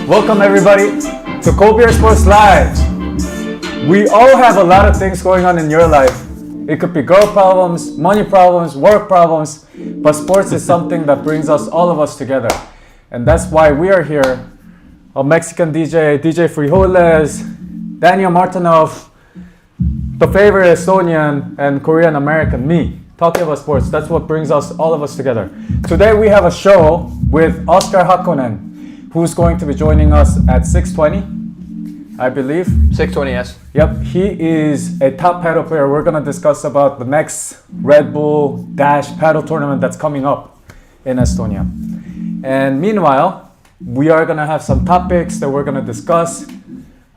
Welcome everybody to Cold Beer Sports Live. We all have a lot of things going on in your life. It could be girl problems, money problems, work problems, but sports is something that brings all of us together. And that's why we are here. A Mexican DJ, DJ Frijoles, Daniel Martinov, the favorite Estonian and Korean American, me, talking about sports. That's what brings all of us together. Today we have a show with Oskar Hakonen, who's going to be joining us at 6:20, I believe. 6:20, yes. Yep, he is a top paddle player. We're going to discuss about the next Red Bull Dash paddle tournament that's coming up in Estonia. And meanwhile, we are going to have some topics that we're going to discuss.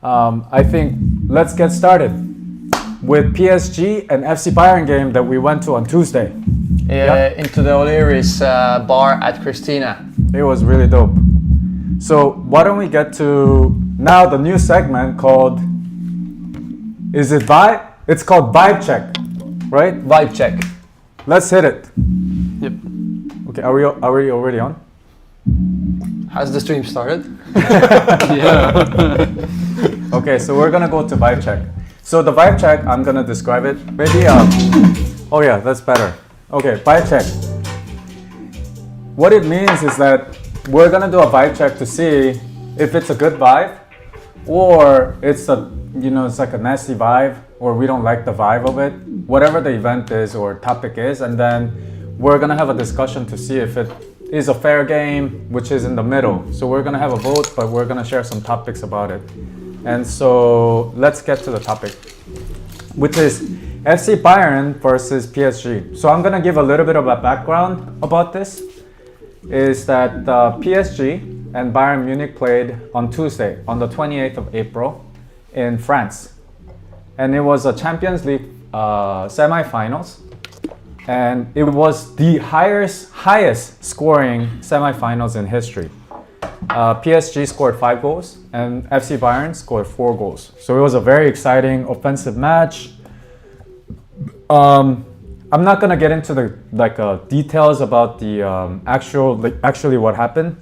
I think let's get started with PSG and FC Bayern game that we went to on Tuesday. Into the O'Leary's bar at Christina. It was really dope. So why don't we get to now the new segment called, is it Vibe? It's called Vibe Check, right? Vibe check. Let's hit it. Yep. Okay, are we already on? Has the stream started? Yeah. Okay, so we're gonna go to Vibe Check. So the Vibe Check, I'm gonna describe it. Maybe, oh yeah, that's better. Okay, Vibe Check. What it means is that we're gonna do a vibe check to see if it's a good vibe or it's it's like a nasty vibe or we don't like the vibe of it, whatever the event is or topic is, and then we're gonna have a discussion to see if it is a fair game, which is in the middle. So we're gonna have a vote, but we're gonna share some topics about it. And so let's get to the topic, which is FC Bayern versus PSG. So I'm gonna give a little bit of a background about this. Is that PSG and Bayern Munich played on Tuesday, on the 28th of April in France. And it was a Champions League semifinals. And it was the highest scoring semifinals in history. PSG scored 5 goals and FC Bayern scored 4 goals. So it was a very exciting offensive match. I'm not gonna get into the details about the actually what happened,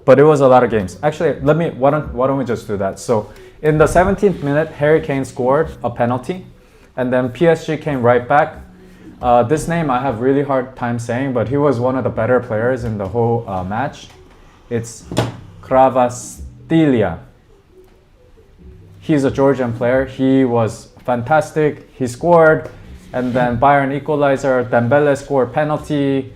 but it was a lot of games. Actually, why don't we just do that? So in the 17th minute, Harry Kane scored a penalty, and then PSG came right back. This name I have really hard time saying, but he was one of the better players in the whole match. It's Kvaratskhelia. He's a Georgian player. He was fantastic. He scored. And then Bayern equalizer, Dembele scored penalty,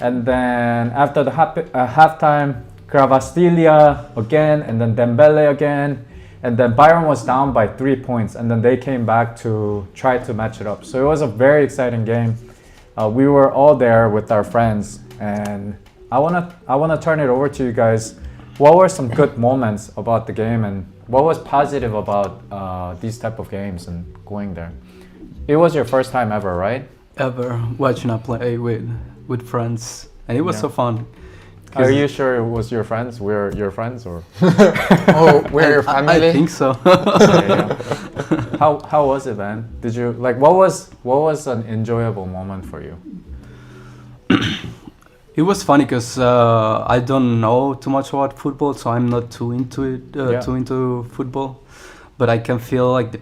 and then after the halftime, Kvaratskhelia again, and then Dembele again, and then Bayern was down by 3 points, and then they came back to try to match it up. So it was a very exciting game. We were all there with our friends, and I wanna turn it over to you guys. What were some good moments about the game, and what was positive about these type of games and going there? It was your first time ever, right? Ever watching a play with friends, and it was so fun. Are you sure it was your friends? We're your friends, or? Oh, we're your family. I think so. Yeah. How was it, man? Did you what was an enjoyable moment for you? It was funny because I don't know too much about football, so I'm not too into it, too into football, but I can feel like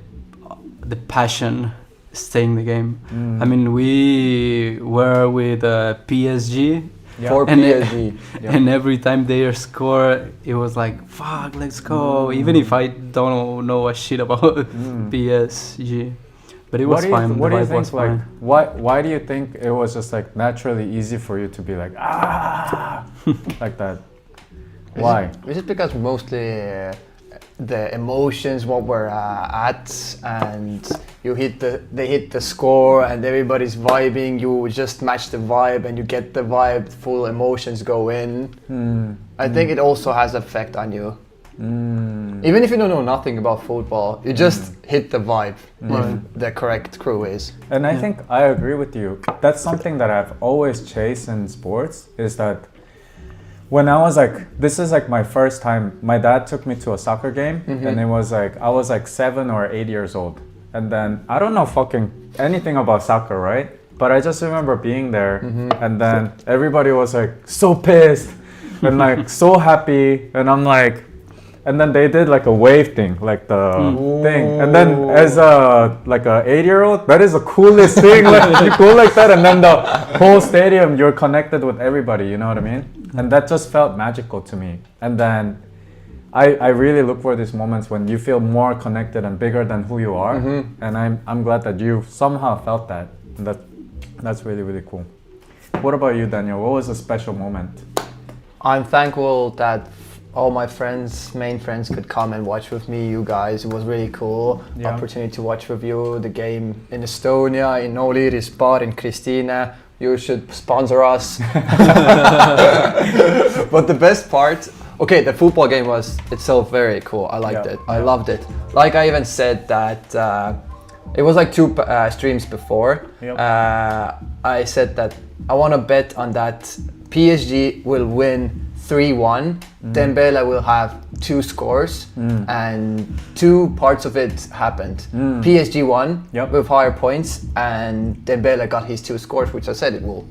the passion staying the game. I mean, we were with PSG for PSG, and every time they score, it was like, fuck, let's go. Even if I don't know a shit about PSG, but it was fine. What do you think? Like, why do you think it was just like naturally easy for you to be like like that? Why? Is it because mostly the emotions what we're at, and they hit the score and everybody's vibing, you just match the vibe and you get the vibe, full emotions go in. I think it also has effect on you. Even if you don't know nothing about football, you just hit the vibe if the correct crew is. And I think I agree with you. That's something that I've always chased in sports, is that when I was this is my first time, my dad took me to a soccer game, and it was I was 7 or 8 years old. And then I don't know fucking anything about soccer, right? But I just remember being there, and then everybody was so pissed and so happy, and I'm and then they did like a wave thing, like the thing. And then as a 8-year-old, that is the coolest thing. Like you go like that, and then the whole stadium, you're connected with everybody. You know what I mean? And that just felt magical to me. And then I really look for these moments when you feel more connected and bigger than who you are. And I'm glad that you somehow felt that. And that's really, really cool. What about you, Daniel? What was a special moment? I'm thankful that all my main friends could come and watch with me, you guys. It was really cool. Yeah. Opportunity to watch with you the game in Estonia, in Olir, Spar, in Kristina. You should sponsor us. But the best part, okay, the football game was itself very cool. I liked it. I loved it. Like I even said that it was like 2 streams before. Yep. I said that I want to bet on that PSG will win 3-1. Dembele will have 2 scores, and 2 parts of it happened. PSG won with higher points, and Dembele got his 2 scores, which I said it will.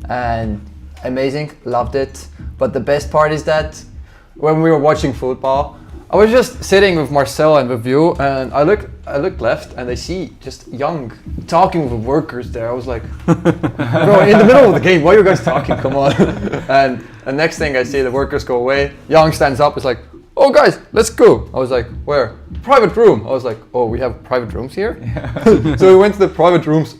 And amazing, loved it. But the best part is that when we were watching football, I was just sitting with Marcel and with you, and I looked left, and I see just Young talking with workers there. I was like, bro, in the middle of the game, why are you guys talking? Come on. And the next thing I see, the workers go away. Young stands up, is like, oh guys, let's go. I was like, where? Private room. I was like, oh, we have private rooms here? Yeah. So we went to the private rooms.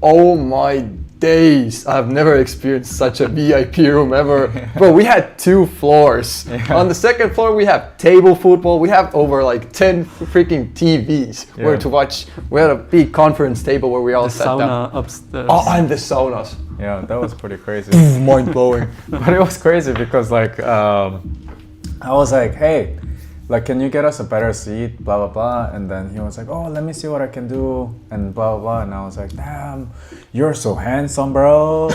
Oh my days, I've never experienced such a VIP room ever. Bro, we had 2 floors. Yeah. On the second floor, we have table football. We have over like 10 freaking TVs where to watch. We had a big conference table where we all sat down. The sauna upstairs. Oh, and the saunas. Yeah, that was pretty crazy. Mind blowing. But it was crazy because like I was like, hey, like, can you get us a better seat, blah, blah, blah. And then he was like, oh, let me see what I can do, and blah, blah, blah. And I was like, damn, you're so handsome, bro.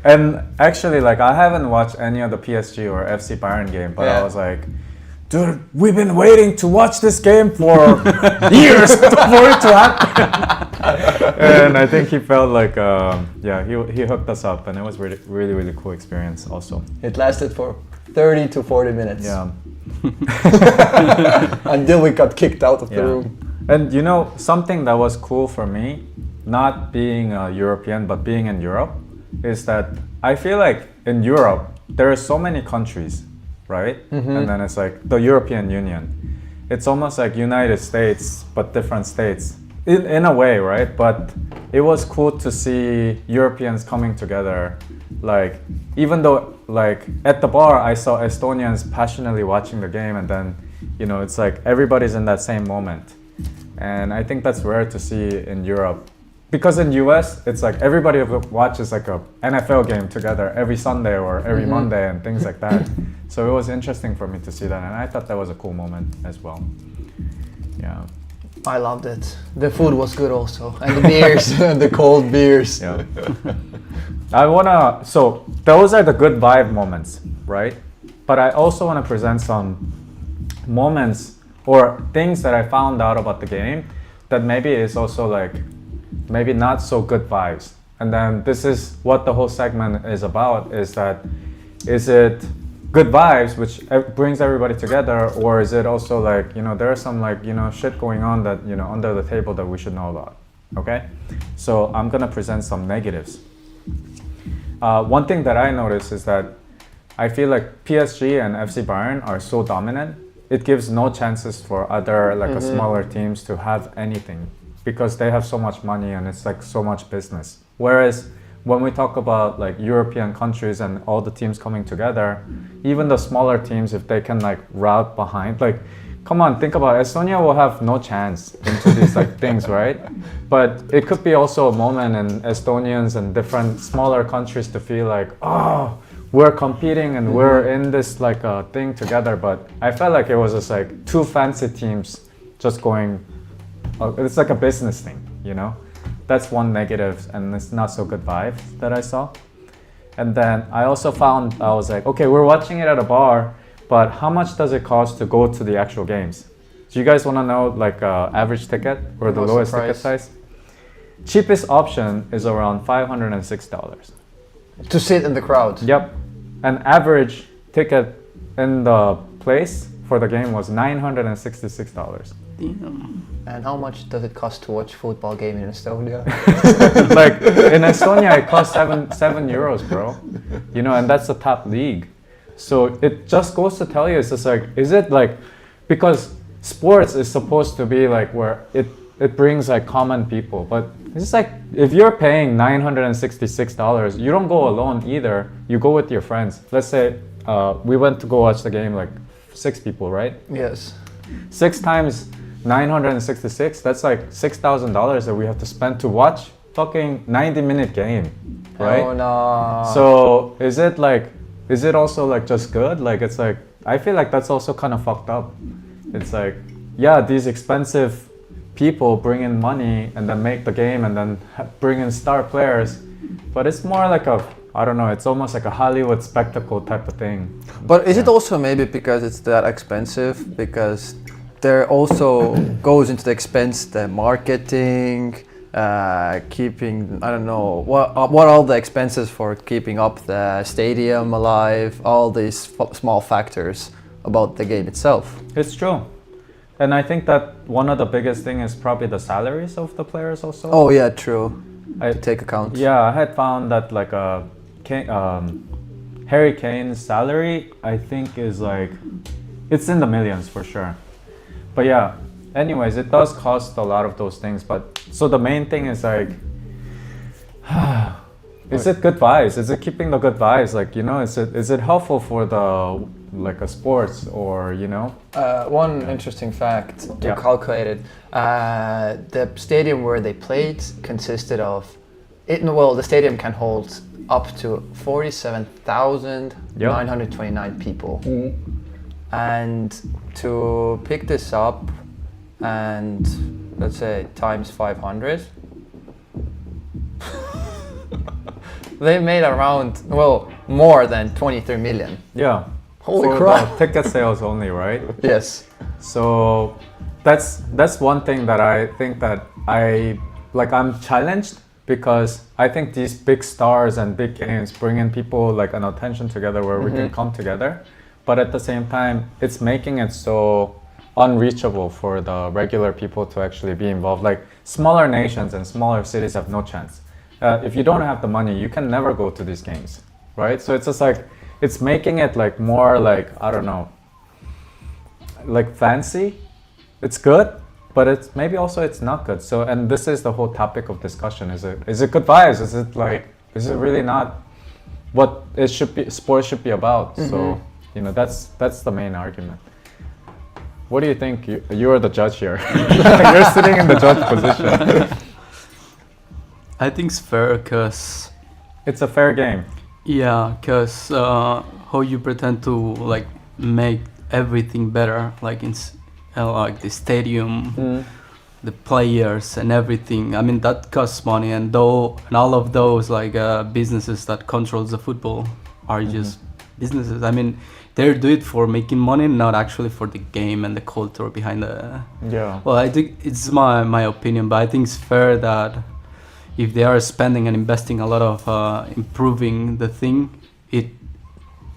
And actually, like, I haven't watched any of the PSG or FC Bayern game, but I was like, dude, we've been waiting to watch this game for years for it to happen. And I think he felt like, he hooked us up, and it was really, really, really cool experience also. It lasted for 30 to 40 minutes. Yeah. Until we got kicked out of the room. And you know, something that was cool for me, not being a European, but being in Europe, is that I feel like in Europe, there are so many countries, right? And then it's like the European Union. It's almost like United States, but different states. In a way, right? But it was cool to see Europeans coming together. Like, even though, like, at the bar, I saw Estonians passionately watching the game, and then, you know, it's like everybody's in that same moment. And I think that's rare to see in Europe. Because in US, it's like everybody watches like a NFL game together every Sunday or every Monday and things like that. So it was interesting for me to see that, and I thought that was a cool moment as well. Yeah. I loved it. The food was good also, and the beers, the cold beers. Yeah. So those are the good vibe moments, right? But I also want to present some moments or things that I found out about the game that maybe is also like, maybe not so good vibes. And then this is what the whole segment is about, is it good vibes, which brings everybody together, or is it also like, you know, there are some like, you know, shit going on that, you know, under the table that we should know about, okay? So I'm gonna present some negatives. One thing that I noticed is that I feel like PSG and FC Bayern are so dominant, it gives no chances for other like smaller teams to have anything, because they have so much money and it's like so much business. Whereas when we talk about like European countries and all the teams coming together, even the smaller teams, if they can like route behind, like, come on, think about it. Estonia will have no chance into these like things, right? But it could be also a moment in Estonians and different smaller countries to feel like, oh, we're competing and we're in this like thing together. But I felt like it was just like 2 fancy teams just going, it's like a business thing, you know? That's one negative, and it's not so good vibe that I saw. And then I also found, I was like, okay, we're watching it at a bar, but how much does it cost to go to the actual games? Do you guys want to know like average ticket or the lowest ticket size? Cheapest option is around $506. To sit in the crowd. Yep. An average ticket in the place for the game was $966. Damn. And how much does it cost to watch football game in Estonia? Like in Estonia, it costs seven euros, bro. You know, and that's the top league. So it just goes to tell you, it's just like, is it like, because sports is supposed to be like where it brings like common people, but it's like if you're paying $966, you don't go alone either. You go with your friends. Let's say we went to go watch the game, like 6 people, right? Yes. 6 times 966, that's like $6,000 that we have to spend to watch fucking 90-minute game, right? Oh no. So is it also like just good? Like it's like, I feel like that's also kind of fucked up. It's like, yeah, these expensive people bring in money and then make the game and then bring in star players, but it's more like I don't know, it's almost like a Hollywood spectacle type of thing. But is it also maybe because it's that expensive? Because there also goes into the expense the marketing, keeping, I don't know, what all the expenses for keeping up the stadium alive, all these small factors about the game itself. It's true. And I think that one of the biggest thing is probably the salaries of the players also. Oh yeah, true. I take account. Yeah, I had found that like Harry Kane's salary, I think is like, it's in the millions for sure. But yeah, anyways, it does cost a lot of those things. But so the main thing is like, is it good vibes? Is it keeping the good vibes? Like, you know, is it helpful for the like a sports or, you know? One interesting fact to calculate it, the stadium where they played consisted of, the stadium can hold up to 47,929 people. And to pick this up and let's say times 500, they made around, more than 23 million. Yeah. Holy for crap. the ticket sales only, right? Yes. So that's one thing that I think that I'm challenged, because I think these big stars and big games bring in people like an attention together where we can come together. But at the same time, it's making it so unreachable for the regular people to actually be involved. Like smaller nations and smaller cities have no chance. If you don't have the money, you can never go to these games, right? So it's just like, it's making it like more like, I don't know, like fancy. It's good, but it's maybe also it's not good. So, and this is the whole topic of discussion. Is it good vibes? Is it really not what it should be, sports should be about? So, you know, that's the main argument. What do you think? You are the judge here. You're sitting in the judge position. I think it's fair because it's a fair game. Yeah, because how you pretend to like make everything better, like like the stadium, the players and everything. I mean that costs money, and all of those like businesses that controls the football are just businesses. I mean they do it for making money, not actually for the game and the culture behind the. Yeah. Well, I think it's my opinion, but I think it's fair that if they are spending and investing a lot of improving the thing, it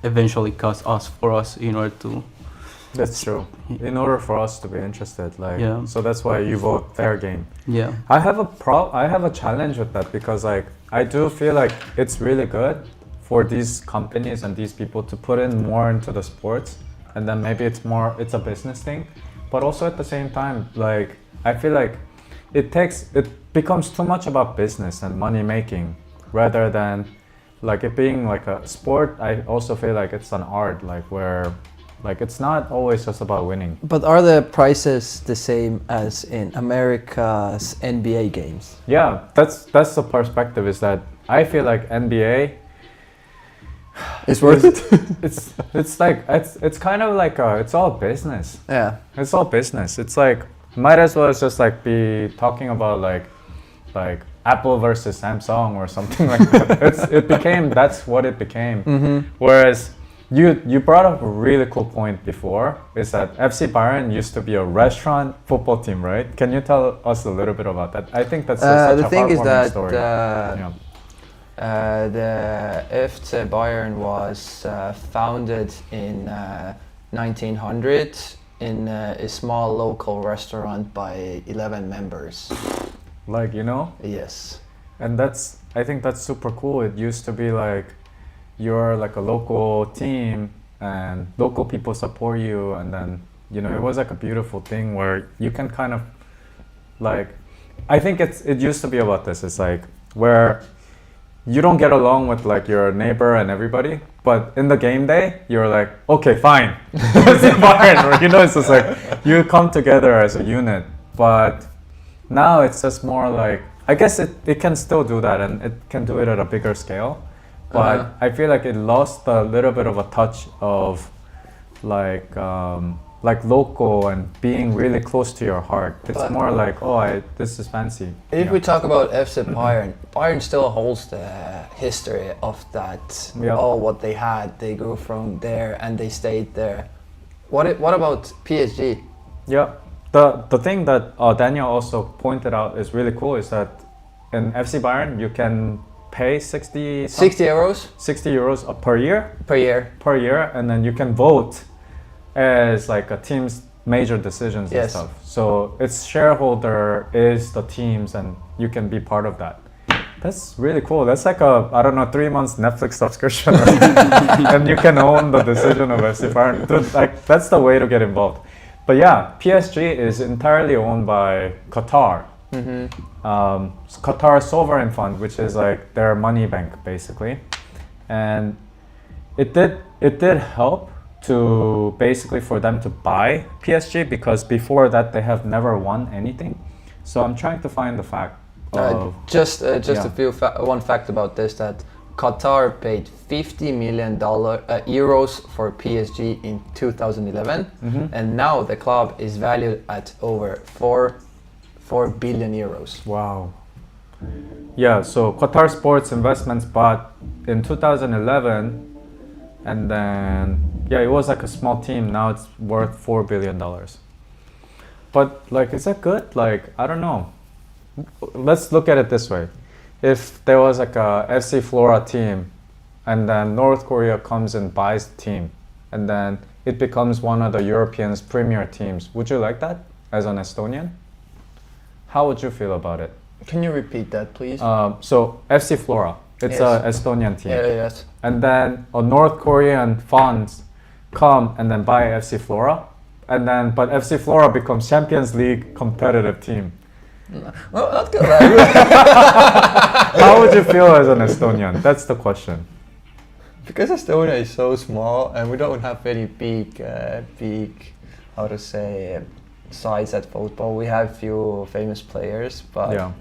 eventually costs for us in order to. That's true. In order for us to be interested, like, Yeah. so that's why you vote fair game. Yeah. I have a challenge with that, because like I do feel like it's really good for these companies and these people to put in more into the sports, and then maybe it's a business thing, but also at the same time, like I feel like it becomes too much about business and money making rather than like it being like a sport. I also feel like it's an art, like where like it's not always just about winning. But are the prices the same as in America's NBA games? Yeah, that's the perspective, is that I feel like NBA It's worth it. it's like it's kind of like it's all business. Yeah. It's all business. It's like might as well just like be talking about like Apple versus Samsung or something like that. That's what it became. Whereas you brought up a really cool point before, is that FC Bayern used to be a restaurant football team, right? Can you tell us a little bit about that? I think that's such the a thing is heartwarming that story. The FC Bayern was founded in 1900 in a small local restaurant by 11 members. Like, you know? Yes. And I think that's super cool. It used to be like you're like a local team and local people support you, and then, you know, it was like a beautiful thing where you can kind of like, I think it used to be about this. It's like where you don't get along with like your neighbor and everybody, but in the game day, you're like, okay, fine. It's Bayern, you know, it's just like you come together as a unit. But now it's just more like, I guess it can still do that, and it can do it at a bigger scale. But I feel like it lost a little bit of a touch of like local and being really close to your heart. It's more like, this is fancy. If we talk about FC Bayern, Bayern still holds the history of that. Yeah. What they had, they grew from there and they stayed there. What about PSG? Yeah, the thing that Daniel also pointed out is really cool is that in FC Bayern you can pay 60 euros per year, and then you can vote as like a team's major decisions and stuff. So its shareholder is the teams, and you can be part of that. That's really cool. That's like a, I don't know, 3 months Netflix subscription, and you can own the decision of FC Bayern. Dude, like, that's the way to get involved. But yeah, PSG is entirely owned by Qatar. Qatar Sovereign Fund, which is like their money bank basically, and it did help to basically for them to buy PSG, because before that they have never won anything. So I'm trying to find the fact of one fact about this, that Qatar paid $50 million euros for PSG in 2011, and now the club is valued at over 4 billion euros. Wow. Yeah, so Qatar Sports Investments bought in 2011, and then it was like a small team. Now it's worth $4 billion. But like, is that good? Like, I don't know. Let's look at it this way. If there was like a FC Flora team, and then North Korea comes and buys the team, and then it becomes one of the Europeans' premier teams, would you like that as an Estonian? How would you feel about it? Can you repeat that, please? So FC Flora, it's an Estonian team. Yes. And then a North Korean funds come and then buy FC Flora, and then but FC Flora becomes Champions League competitive team. Well, not good. How would you feel as an Estonian? That's the question. Because Estonia is so small and we don't have any big, how to say, sides at football. We have few famous players, but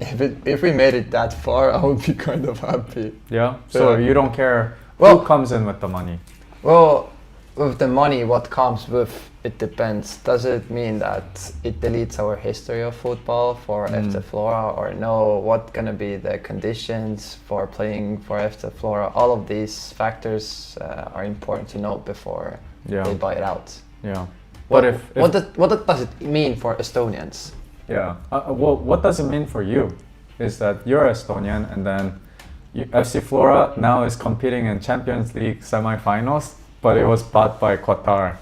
if we made it that far, I would be kind of happy. Yeah. So you don't care who comes in with the money? Well, with the money, what comes with it depends. Does it mean that it deletes our history of football for FC Flora, or no? What gonna be the conditions for playing for FC Flora? All of these factors are important to note before they buy it out. Yeah. What does it mean for Estonians? Yeah. Well, what does it mean for you? Is that you're Estonian, and then FC Flora now is competing in Champions League semi-finals, but it was bought by Qatar.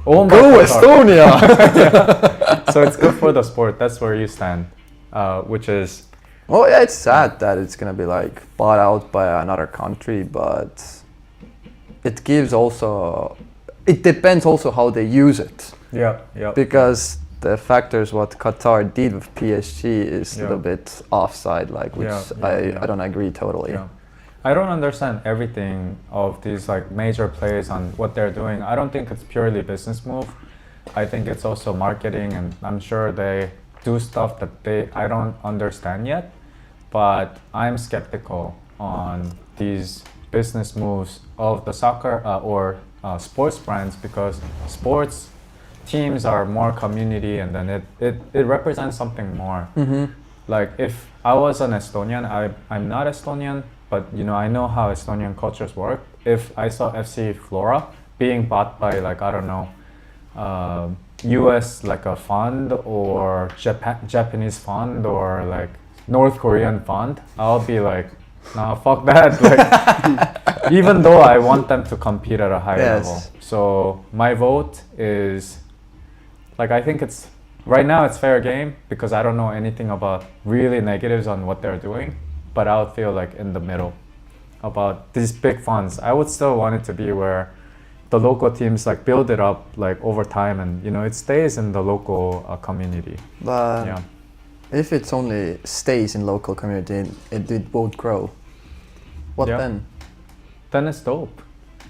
Go Estonia! So it's good for the sport. That's where you stand, which is. Well, yeah, it's sad that it's gonna be like bought out by another country, but it gives also. It depends also how they use it. Yeah. Because the factors what Qatar did with PSG is a little bit offside, like which I don't agree totally. Yeah. I don't understand everything of these like major plays on what they're doing. I don't think it's purely business move. I think it's also marketing, and I'm sure they do stuff that I don't understand yet. But I'm skeptical on these business moves of the soccer or sports brands, because sports teams are more community, and then it represents something more. Like if I was an Estonian, I'm not Estonian, but I know how Estonian cultures work. If I saw FC Flora being bought by like, I don't know, US like a fund, or Japanese fund, or like North Korean fund, I'll be like, Nah, fuck that. Like, even though I want them to compete at a high level. So my vote is, like, I think it's, right now it's fair game because I don't know anything about really negatives on what they're doing, but I would feel like in the middle about these big funds. I would still want it to be where the local teams like build it up like over time, and you know it stays in the local community. But if it's only stays in local community, it won't grow. What then? Then it's dope.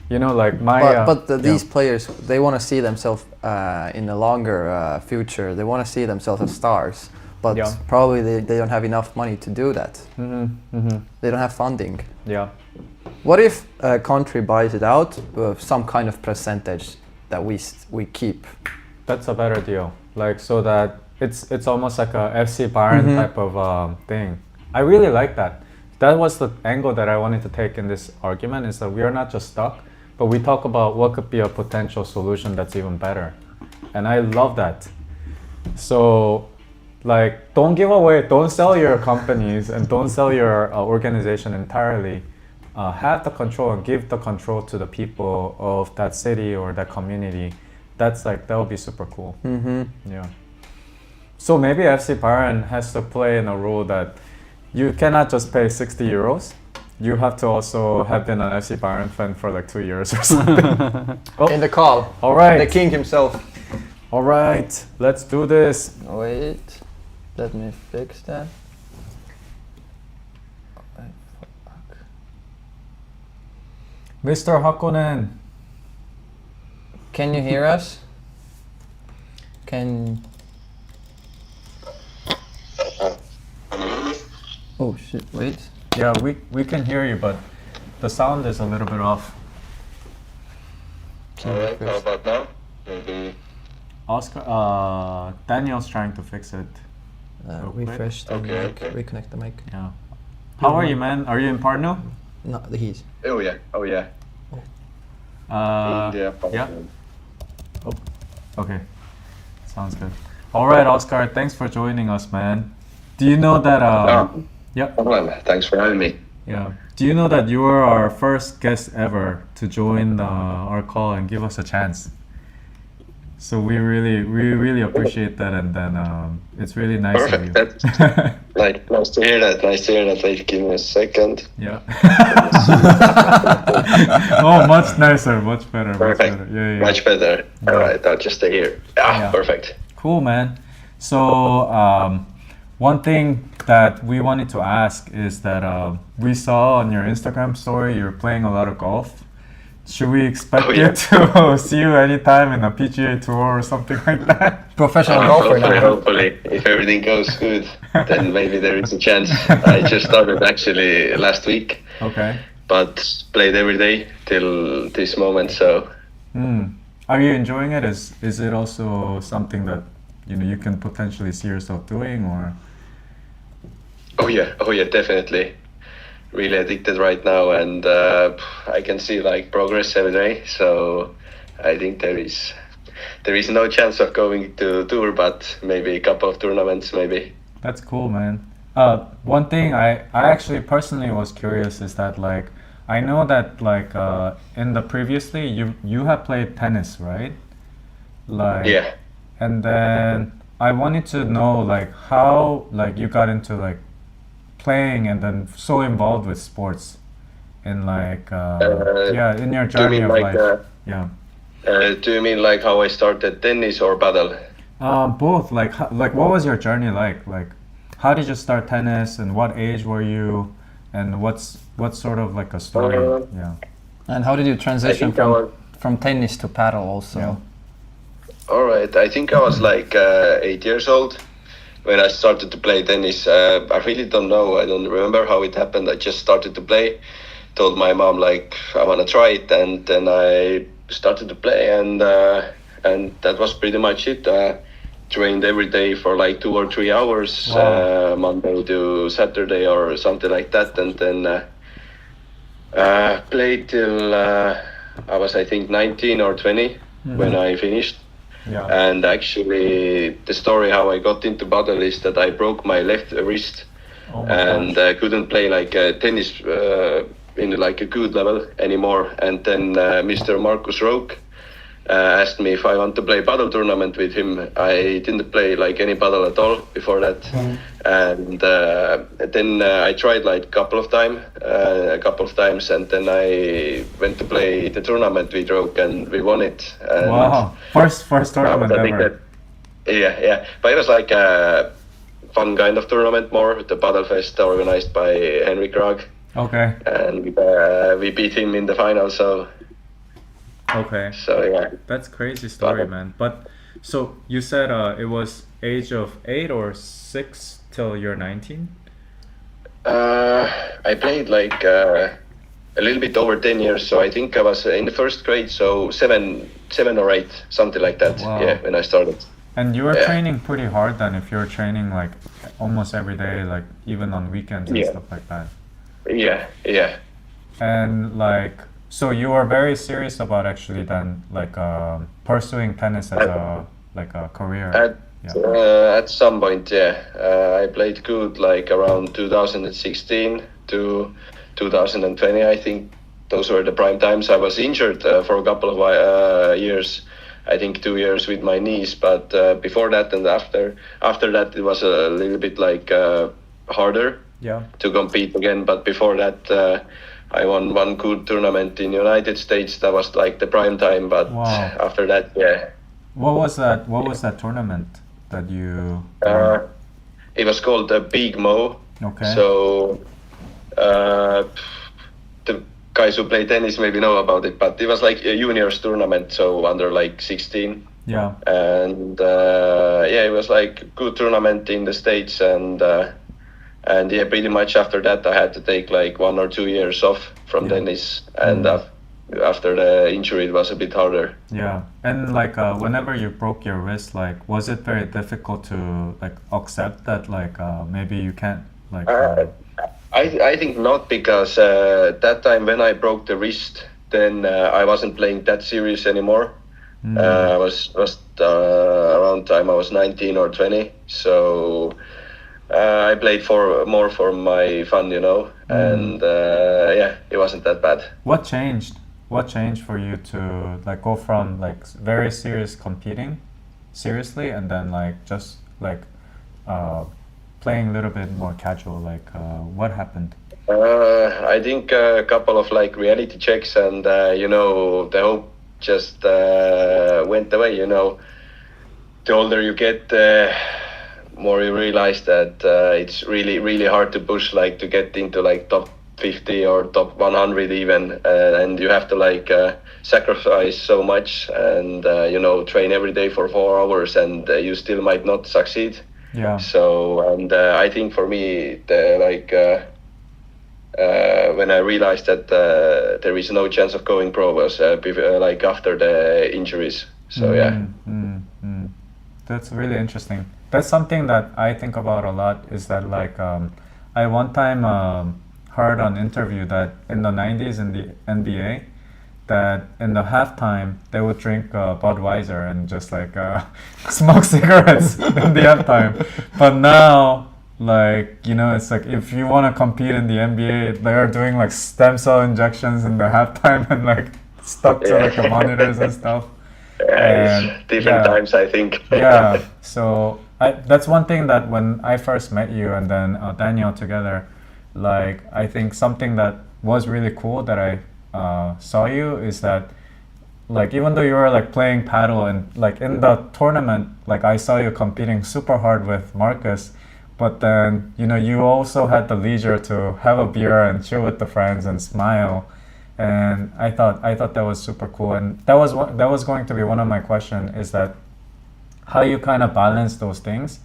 You know, like my. These players, they want to see themselves in a longer future. They want to see themselves as stars, but probably they don't have enough money to do that. They don't have funding. Yeah. What if a country buys it out with some kind of percentage that we keep? That's a better deal. Like so that it's almost like a FC Bayern type of thing. I really like that. That was the angle that I wanted to take in this argument, is that we are not just stuck, but we talk about what could be a potential solution that's even better. And I love that. So like, don't give away, don't sell your companies and don't sell your organization entirely. Have the control and give the control to the people of that city or that community. That's like, that would be super cool. Yeah. So maybe FC Bayern has to play in a rule that you cannot just pay 60 euros. You have to also have been an FC Bayern fan for like 2 years or something. In the call. All right. The king himself. All right, let's do this. Wait, let me fix that. Mr. Hakonen. Can you hear us? Can... Oh shit, wait. Yeah, we can hear you, but the sound is a little bit off. Alright, how about now? Maybe. Oskar, Daniel's trying to fix it. Refresh the mic, reconnect the mic. Yeah. How are you, man? Are you in Parno? No, he's. Oh yeah, oh yeah. Yeah. Oh, okay. Sounds good. All right, Oskar, thanks for joining us, man. Do you know that? Yeah. Problem. Thanks for having me. Yeah. Do you know that you were our first guest ever to join our call and give us a chance? So we really appreciate that, and then it's really nice of you. Perfect. That's nice to hear that. Nice to hear that. Like, give me a second. Yeah. Oh, much nicer, much better. Perfect. Much better. Yeah. Much better. Yeah. All right, I'll just stay here. Yeah. Perfect. Cool, man. So one thing that we wanted to ask is that we saw on your Instagram story you're playing a lot of golf. Should we expect you to see you anytime in a PGA Tour or something like that? Professional golfer now. Hopefully, if everything goes good, then maybe there is a chance. I just started actually last week. Okay. But played every day till this moment, so. Are you enjoying it? Is it also something that you can potentially see yourself doing, or? Oh yeah, definitely. Really addicted right now, and I can see like progress every day. So I think there is no chance of going to tour, but maybe a couple of tournaments, maybe. That's cool, man. One thing I actually personally was curious is that like I know that like in the previously you have played tennis, right? Like Yeah. And then I wanted to know like how like you got into like playing and then so involved with sports in like in your journey of like, life. Do you mean like how I started tennis or paddle? Both. Like what was your journey like? Like how did you start tennis and what age were you, and what's sort of like a story? And how did you transition from tennis to paddle also? Yeah. All right, I think I was like 8 years old when I started to play tennis. I really don't know. I don't remember how it happened. I just started to play. Told my mom like I want to try it, and then I started to play, and that was pretty much it. Trained every day for like 2 or 3 hours, Monday to Saturday or something like that, and then played till I was I think 19 or 20 when I finished. Yeah. And actually, the story how I got into paddle is that I broke my left wrist and couldn't play like tennis in like a good level anymore. And then Mr. Markus Rook asked me if I want to play padel tournament with him. I didn't play like any padel at all before that, and then I tried like a couple of times, and then I went to play the tournament with Roke, and we won it. And wow, first tournament ever. Yeah, but it was like a fun kind of tournament, more the Padel Fest organized by Henrik Krag. Okay. And we beat him in the final, so. Okay. So yeah. That's crazy story, man. But so you said it was age of 8 or 6 till you're 19? I played like a little bit over 10 years, so I think I was in the first grade, so seven or 8, something like that. Wow. Yeah, when I started. And you were training pretty hard then, if you're training like almost every day, like even on weekends and stuff like that. Yeah. And like, so you were very serious about actually then like pursuing tennis as a career. At some point, yeah. I played good like around 2016 to 2020. I think those were the prime times. I was injured for a couple of years. I think 2 years with my knees, but before that and after that it was a little bit like harder to compete again. But before that I won one good tournament in United States. That was like the prime time, but after that, yeah. What was that tournament that you it was called the Big Mo. Okay. So the guys who play tennis maybe know about it, but it was like a juniors tournament, so under like 16. Yeah. And it was like a good tournament in the States, and yeah, pretty much after that I had to take like 1 or 2 years off from tennis, and after the injury it was a bit harder. Yeah. And like whenever you broke your wrist, like was it very difficult to like accept that like maybe you can't like I think not, because that time when I broke the wrist, then I wasn't playing that serious anymore. I was around time I was 19 or 20, so I played more for my fun, and it wasn't that bad. What changed for you to like go from like very serious competing seriously and then like just like playing a little bit more casual, like what happened? I think a couple of like reality checks, and the hope just went away. The older you get, more you realize that it's really hard to push, like to get into like top 50 or top 100 even, and you have to like sacrifice so much, and train every day for 4 hours, and you still might not succeed. Yeah. So, and I think for me, when I realized that there is no chance of going pro was like after the injuries. So That's really interesting. That's something that I think about a lot, is that like I one time heard on interview that in the 90s in the NBA, that in the halftime they would drink Budweiser and just like smoke cigarettes in the halftime. But now, like, it's like if you want to compete in the NBA, they are doing like stem cell injections in the halftime and like stuck to like the monitors and stuff. And different times, I think. So that's one thing that when I first met you and then Daniel together, like I think something that was really cool that I saw you is that like even though you were like playing paddle and like in the tournament, like I saw you competing super hard with Marcus, but then you also had the leisure to have a beer and chill with the friends and smile, and I thought that was super cool. And that was going to be one of my questions, is that how you kind of balance those things,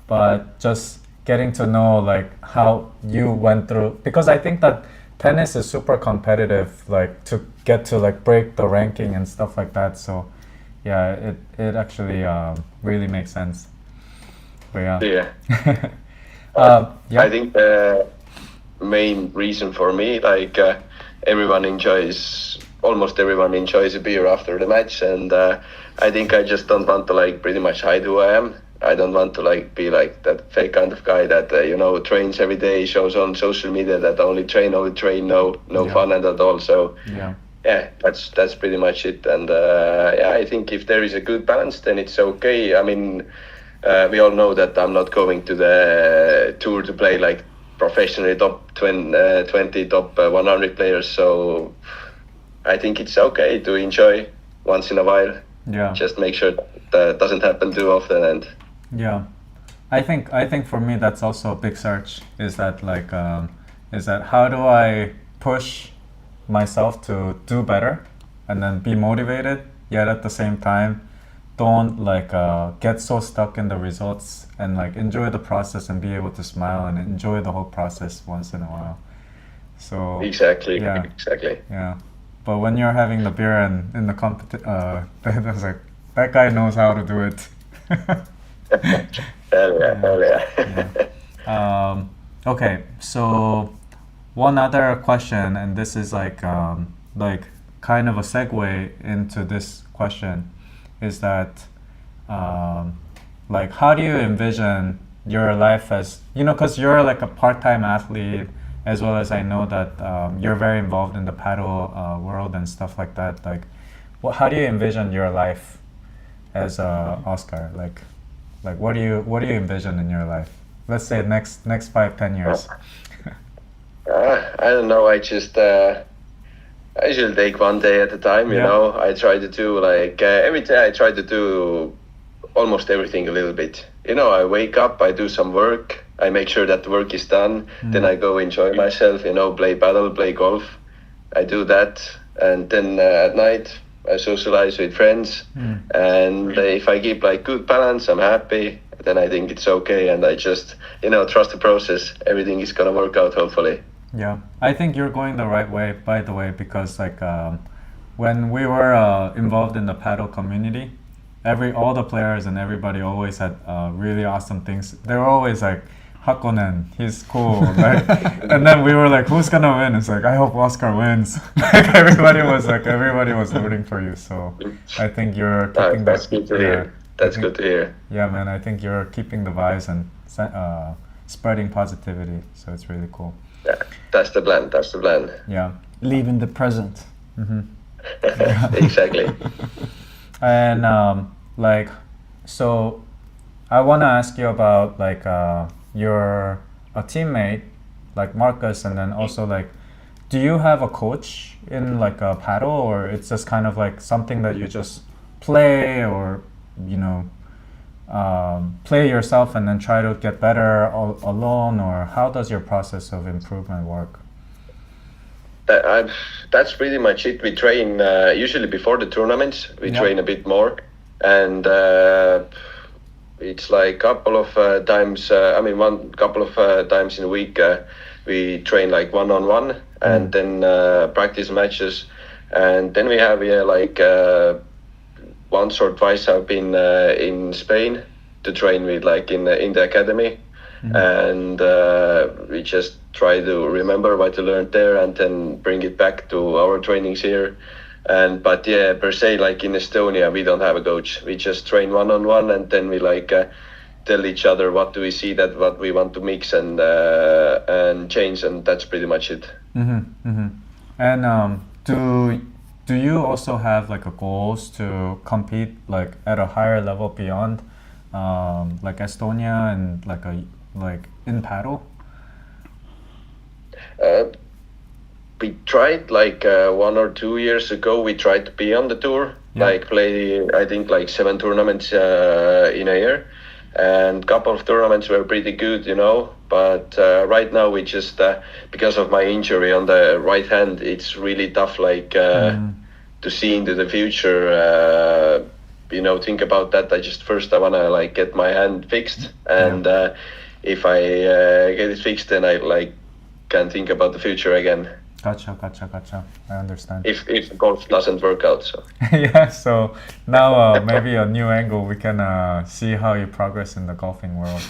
but just getting to know like how you went through, because I think that tennis is super competitive, like to get to like break the ranking and stuff like that. So yeah, it actually really makes sense. But I think the main reason for me, like almost everyone enjoys a beer after the match, and I think I just don't want to like pretty much hide who I am. I don't want to like be like that fake kind of guy that trains every day, shows on social media that only train, no fun at all. So yeah, that's pretty much it. And I think if there is a good balance, then it's okay. I mean, we all know that I'm not going to the tour to play like professionally top 20, top 100 players. So I think it's okay to enjoy once in a while. Yeah. Just make sure that doesn't happen too often. And yeah, I think for me that's also a big search. Is that how do I push myself to do better and then be motivated, yet at the same time don't get so stuck in the results and like enjoy the process and be able to smile and enjoy the whole process once in a while. So exactly. Yeah, but when you're having the beer and in the that's like that guy knows how to do it. Hell yeah. Okay, so one other question, and this is like kind of a segue into this question, is that how do you envision your life as, because you're like a part-time athlete, as well as I know that you're very involved in the paddle world and stuff like that. Like, how do you envision your life as Oskar? Like what do you envision in your life? Let's say next 5-10 years. I don't know. I usually take one day at a time. You know, I try to do every day. I try to do almost everything a little bit. I wake up, I do some work, I make sure that the work is done. Then I go enjoy myself. Play paddle, play golf. I do that, and then at night I socialize with friends. And if I keep good balance, I'm happy. Then I think it's okay, and I just trust the process. Everything is gonna work out, hopefully. Yeah, I think you're going the right way, by the way, because when we were involved in the paddle community, all the players and everybody always had really awesome things. They were always like, Hakonen, he's cool, right? And then we were like, who's gonna win? It's like, I hope Oskar wins. everybody was rooting for you. So I think you're keeping that's good to hear. That's good to hear. Yeah, man, I think you're keeping the vibes and spreading positivity. So it's really cool. Yeah, that's the plan. Yeah. Live in the present. Exactly. And so I want to ask you about you're a teammate like Marcus, and then also do you have a coach in a paddle, or it's just kind of something that you just play, or play yourself and then try to get better alone, or how does your process of improvement work? That's pretty much it. We train usually before the tournaments. We train a bit more, and it's couple of times. Couple of times in a week. We train one-on-one, and then practice matches, and then we have once or twice I've been in Spain to train with in the academy. And we just try to remember what we learned there and then bring it back to our trainings here. But per se, in Estonia, we don't have a coach. We just train one-on-one, and then we tell each other what do we see that what we want to mix and change, and that's pretty much it. And do you also have a goals to compete at a higher level beyond Estonia and in paddle? We tried 1 or 2 years ago. We tried to be on the tour, play I think 7 tournaments in a year, and couple of tournaments were pretty good, But right now we just because of my injury on the right hand, it's really tough to see into the future. Think about that. I wanna get my hand fixed, and if I get it fixed, then I can think about the future again. Gotcha. I understand. If golf doesn't work out, so. Yeah. So now maybe a new angle. We can see how you progress in the golfing world.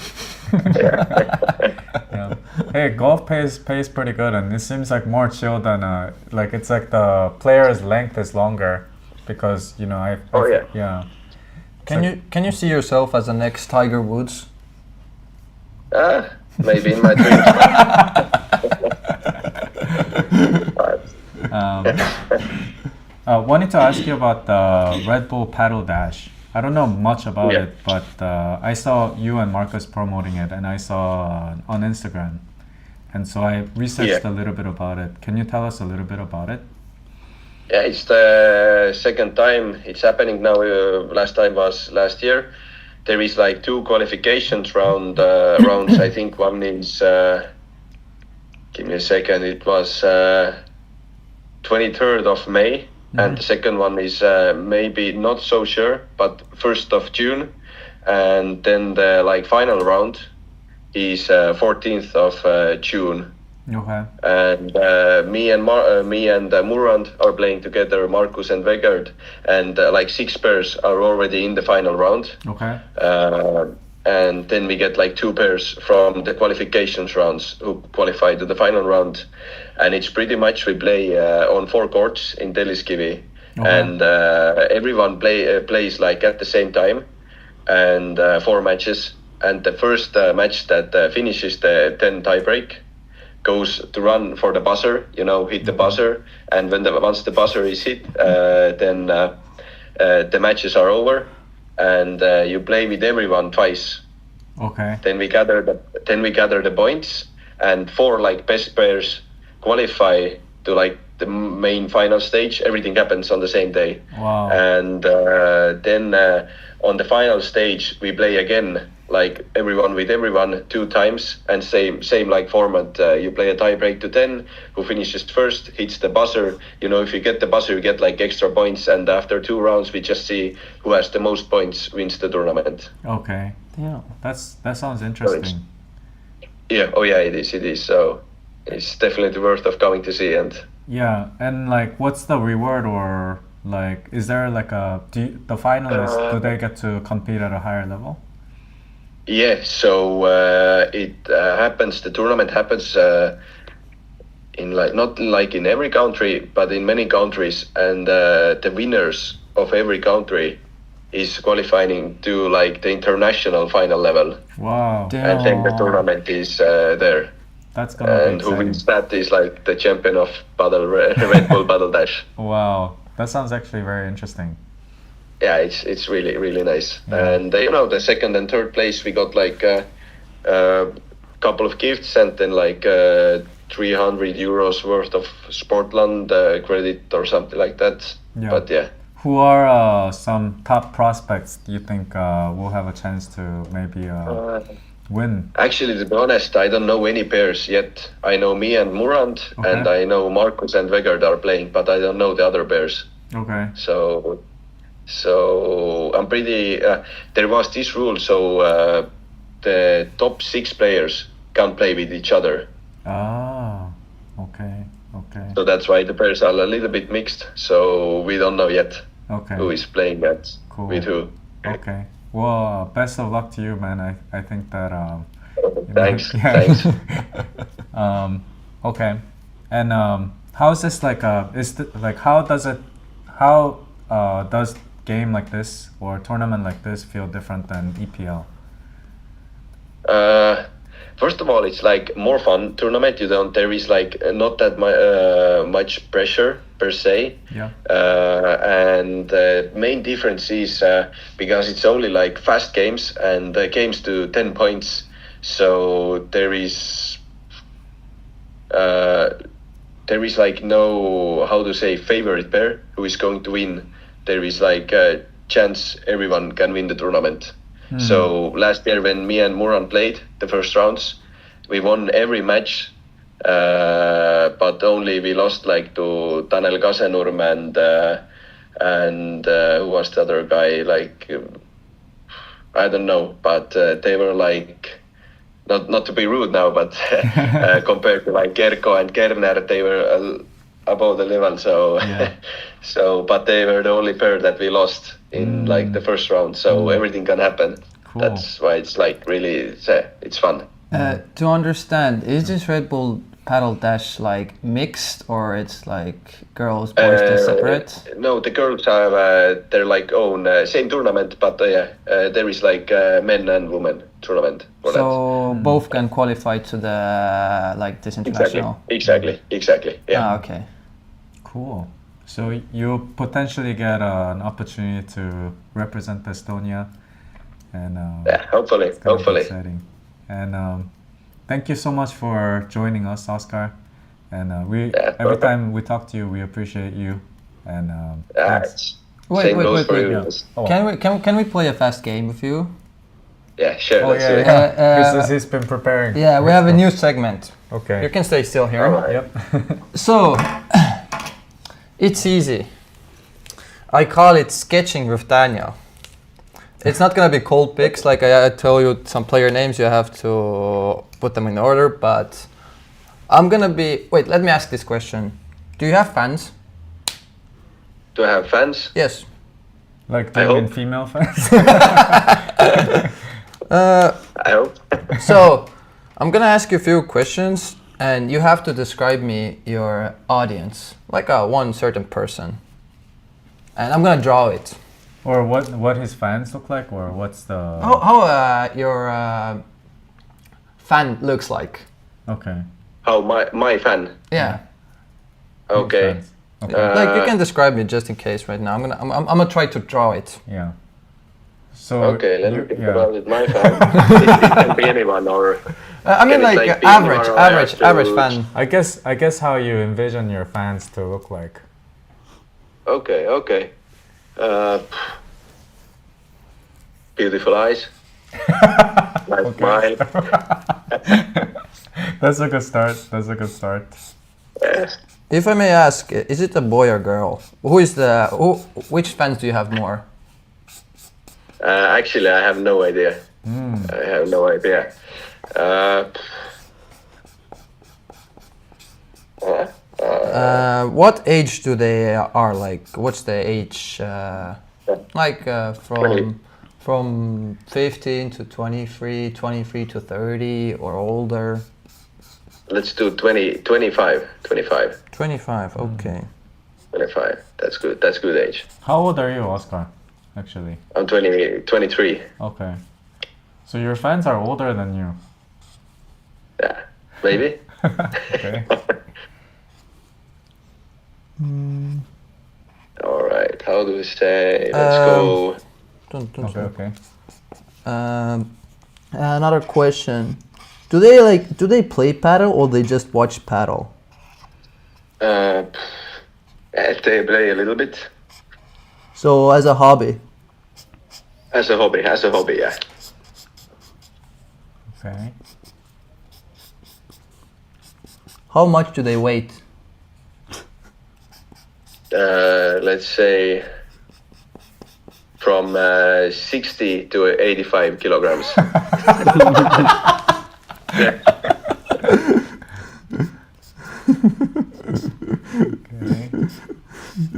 Yeah. Hey, golf pays pretty good, and it seems more chill than it's the player's length is longer because Can you see yourself as the next Tiger Woods? Maybe in my dreams. Wanted to ask you about the Red Bull Paddle Dash. I don't know much about Yeah. it, but I saw you and Marcus promoting it, and I saw on Instagram, and so I researched a little bit about it. Can you tell us a little bit about it? Yeah, it's the second time it's happening now. Last time was last year. There is like 2 qualifications rounds. I think one is. Give me a second. It was 23rd of May, and the second one is maybe not so sure, but 1st of June, and then the like final round is 14th of June. Okay. And me and Murand are playing together, Markus and Vegard, and like 6 pairs are already in the final round. Okay. And then we get like 2 pairs from the qualifications rounds who qualify to the final round, and it's pretty much we play on 4 courts in Telliskivi, and everyone plays like at the same time, and 4 matches, and the first match that finishes the 10 tiebreak goes to run for the buzzer, hit the buzzer, and once the buzzer is hit, then the matches are over, and you play with everyone twice. Okay. Then we gather the points, and 4 like best pairs qualify to like the main final stage. Everything happens on the same day. Wow. And then on the final stage we play again, like everyone with everyone 2 times, and same like format. You play a tiebreak to 10. Who finishes first hits the buzzer. If you get the buzzer, you get like extra points, and after 2 rounds we just see who has the most points wins the tournament. Okay. Yeah. That sounds interesting. Yeah. Oh yeah, it is. So it's definitely worth of coming to see. And Yeah, and like, what's the reward, or like, is there like the finalists, do they get to compete at a higher level? yeah, so it happens. The tournament happens in like not like in every country, but in many countries, and the winners of every country is qualifying to like the international final level, Wow, and then the tournament is there. that's gonna be And who exciting. wins that is like the champion of Padel, Red Bull Paddle Dash. Wow, that sounds actually very interesting. Yeah, it's really really nice. Yeah. And the second and third place we got like a couple of gifts, and then like 300 euros worth of Sportland credit or something like that. Yeah. But yeah. Who are some top prospects do you think will have a chance to maybe win? Actually, to be honest, I don't know any pairs yet. I know me and Murand, and I know Markus and Vegard are playing, but I don't know the other pairs. Okay. So I'm pretty. There was this rule, so the top 6 players can play with each other. Ah, okay. So that's why the pairs are a little bit mixed. So we don't know yet Okay. who is playing that Cool. with who. Okay. Well, best of luck to you, man. I think that. Thanks. Yeah. Thanks. Okay. And how is this like? How does game like this or tournament like this feel different than EPL? First of all, it's like more fun tournament. There is like not that much pressure per se. Yeah. And the main difference is because it's only like fast games and games to 10 points. So there is like no, how to say, favorite pair who is going to win. There is like a chance everyone can win the tournament. So last year when me and Muran played the first rounds, we won every match, but only we lost like to Tanel Kasenurm and who was the other guy? Like I don't know, but they were like not to be rude now, but compared to like Kerko and Kerner, they were above the level. So Yeah. but they were the only pair that we lost in like the first round. So everything can happen. Cool. That's why it's like really it's fun. To understand, is this Red Bull paddle dash like mixed, or it's like girls, boys, they're separate? No, the girls have their like own same tournament, but there is like men and women tournament for that. So both can qualify to the like this international. Exactly. Yeah. Ah, okay. Cool. So you potentially get an opportunity to represent Estonia, and Yeah, hopefully. it's gonna be exciting. And thank you so much for joining us, Oskar. And every time we talk to you, we appreciate you. And thanks. Wait. for you. Yeah. Oh. Can we play a fast game with you? Yeah, sure. Oh let's do it. yeah. He's been preparing. Yeah, we have a new segment. Okay. You can stay still here. Alright. Yep. So, it's easy. I call it sketching with Daniel. It's not gonna be cold picks like I tell you some player names, you have to put them in order, but I'm gonna be... Wait, let me ask this question. Do you have fans? Do I have fans? Yes. Like I do you mean hope. female fans? I hope. So, I'm gonna ask you a few questions and you have to describe me your audience, like one certain person. And I'm gonna draw it. Or what his fans look like, or what's the... How your fan looks like. Okay. How my fan? Yeah. Okay. Fans. Okay. Like you can describe me just in case right now. I'm gonna try to draw it. Yeah. So Okay, let me you- think yeah. about it. My fan. It can be anyone, or I mean Can it, like, like, be average more or less average to- fan. I guess how you envision your fans to look like. okay. Beautiful eyes. Nice smile. That's a good start. Yes. If I may ask, is it a boy or girl? Which fans do you have more? Actually, I have no idea. I have no idea. What age do they are like? What's the age? From 15 to 23, 23 to 30 or older? Let's do 25. 25, okay. 25. That's good. That's good age. How old are you, Oskar? Actually. I'm 23. Okay. So your fans are older than you. Yeah, maybe. Okay. All right. How do we say? Let's go. Don't Okay. Another question. Do they play paddle or they just watch paddle? They play a little bit So as a hobby. as a hobby. Yeah. Okay. How much do they weight? Let's say from 60 to 85 kilograms. Yeah. Okay.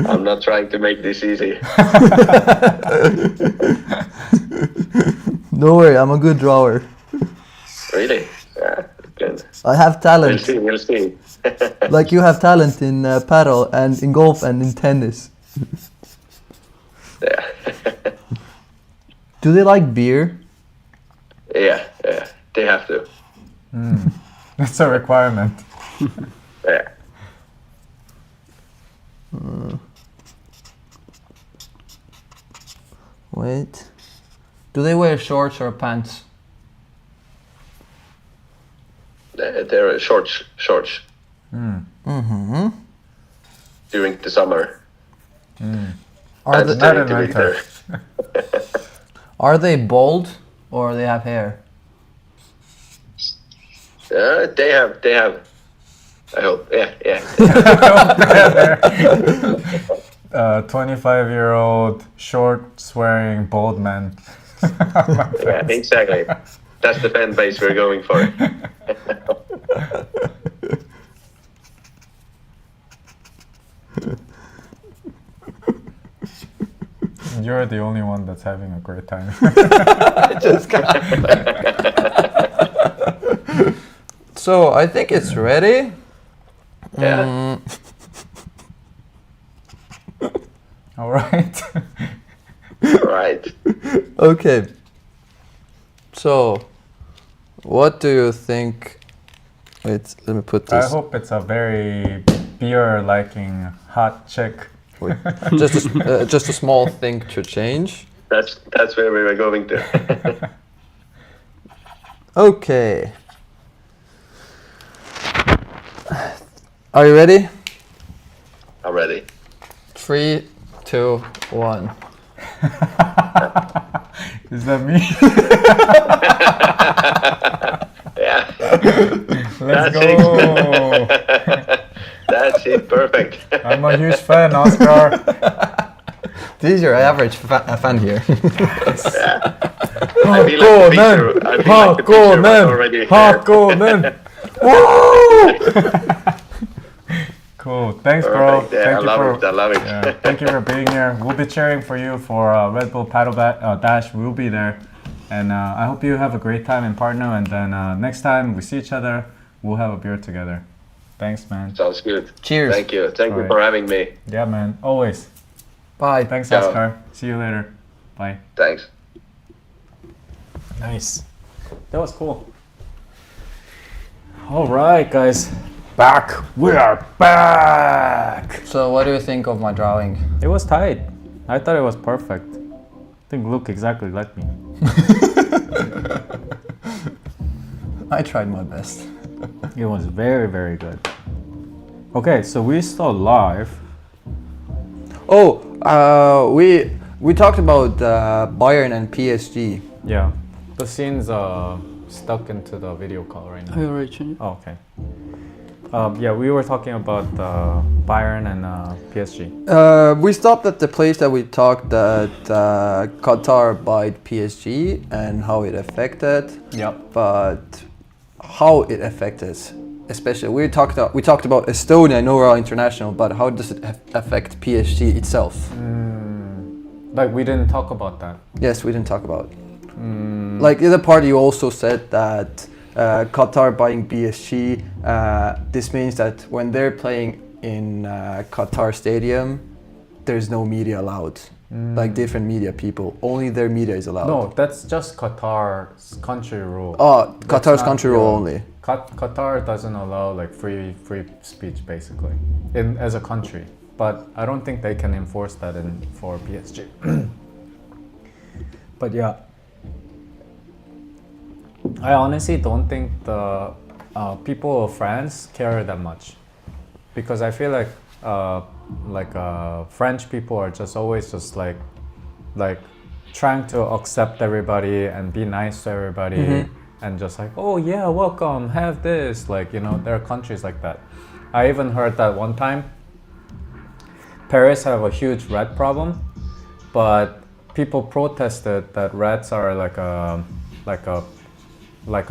I'm not trying to make this easy. Don't worry, I'm a good drawer. Really? Yeah. Good. I have talent. We'll see. Like you have talent in paddle and in golf and in tennis. Yeah. Do they like beer? Yeah. They have to. That's a requirement. Yeah. Wait. Do they wear shorts or pants? They're shorts Mm-hmm. during the summer. Are And they, Not in during the winter. are they bald or they have hair? They have. I hope. Yeah. 25-year-old, short-swearing, bald man. Yeah, exactly. That's the fan base we're going for. You're the only one that's having a great time. So I think it's ready. Yeah. All right. Right. Okay. So, what do you think? Wait, let me put I this. hope it's a very beer-liking hot chick. Wait, just a small thing to change. That's where we were going to. Okay. Are you ready? I'm ready. 3, 2, 1. Is that me? Yeah. Let's That's go. That's it. Perfect. I'm a huge fan, Oskar. This is your average fan here. I feel like the picture was already Hakonen. Woo! Cool. Thanks, bro. perfect. Yeah, Thank I you love for. it. I love it. Yeah, thank you for being here. We'll be cheering for you for Red Bull Paddle Dash. We'll be there, and I hope you have a great time in Partner. And then next time we see each other, we'll have a beer together. Thanks, man. Sounds good. Cheers. Thank you. Thank you Alright. for having me. Yeah, man. Always. Bye. Thanks, Ciao. Oskar. See you later. Bye. Thanks. Nice. That was cool. All right, guys. Back. We are back. So, what do you think of my drawing? It was tight. I thought it was perfect. I think look exactly like me. I tried my best. It was very, very good. Okay, so we still live. Oh, we talked about Bayern and PSG. Yeah. The scene's stuck into the video call right now. I already changed. Oh, okay. Yeah, we were talking about Bayern and PSG. We stopped at the place that we talked that Qatar bought PSG and how it affected. Yep. But how it affected, especially we talked about Estonia and Nora International, but how does it affect PSG itself? Like we didn't talk about that. Yes, we didn't talk about. Like the other part, you also said that Qatar buying PSG. This means that when they're playing in Qatar Stadium, there's no media allowed. Like different media people, only their media is allowed. No, that's just Qatar's country rule. Oh, That's Qatar's not country real. rule only. Qatar doesn't allow like free speech basically as a country, but I don't think they can enforce that for PSG. But yeah, I honestly don't think the people of France care that much, because I feel like French people are just always just like trying to accept everybody and be nice to everybody. And just like, oh yeah, welcome, have this. Like, you know, there are countries like that. I even heard that one time Paris have a huge rat problem, but people protested that rats are like a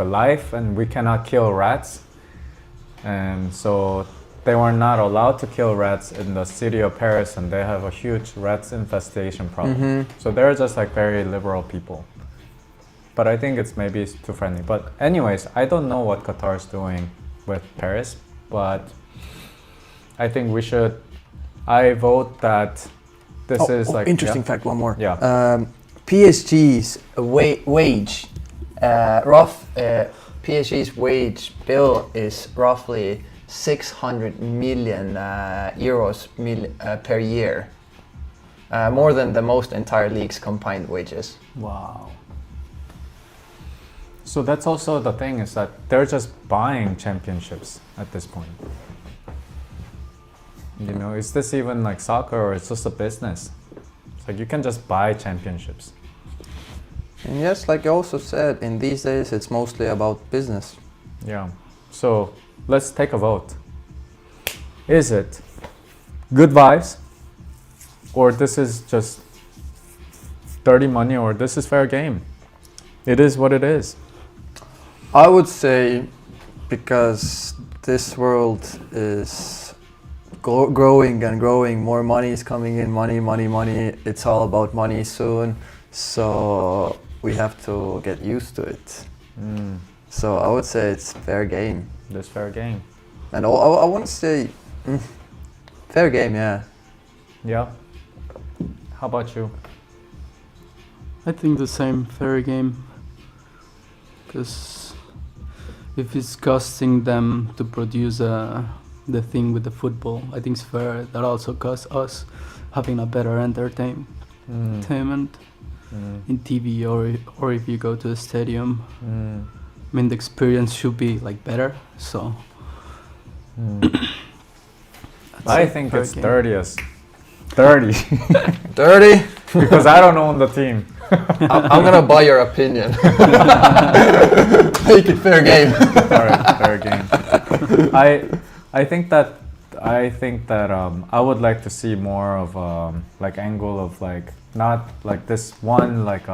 life and we cannot kill rats. And so they were not allowed to kill rats in the city of Paris, and they have a huge rats infestation problem. So they're just like very liberal people. But I think it's maybe too friendly. But anyways, I don't know what Qatar is doing with Paris, but I think we should. I vote that this is like interesting yeah. fact. One more. Yeah. PSG's wage, PSG's wage bill is roughly 600 million euros per year, more than the most entire league's combined wages. Wow. So that's also the thing, is that they're just buying championships at this point. You know, is this even like soccer, or it's just a business? It's like you can just buy championships. And yes, like you also said, in these days it's mostly about business. Yeah. So let's take a vote. Is it good vibes, or this is just dirty money, or this is fair game? It is what it is. I would say, because this world is growing and growing, more money is coming in, money. It's all about money soon, so we have to get used to it. So I would say it's fair game. This fair game. And I want to say fair game, yeah. Yeah. How about you? I think the same, fair game. Because if it's costing them to produce the thing with the football, I think it's fair. That also costs us having a better entertainment in TV or if you go to the stadium. I mean, the experience should be like better. So I think it's dirtiest. Dirty. Dirty? Because I don't own the team. I'm gonna buy your opinion. Make it fair game. Alright, fair game. I think that I would like to see more of like angle of like not like this one like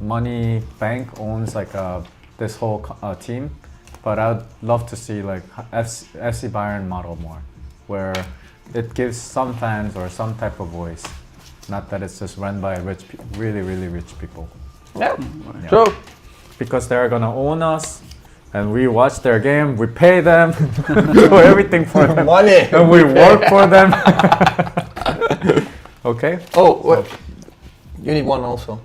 money bank owns like this whole team, but I'd love to see like FC Bayern model more, where it gives some fans or some type of voice. Not that it's just run by really rich people. Yeah, Yeah. true. Because they're gonna own us, and we watch their game, we pay them, do everything for them, Money. and we work for them. Okay? Oh, wait. You need one also.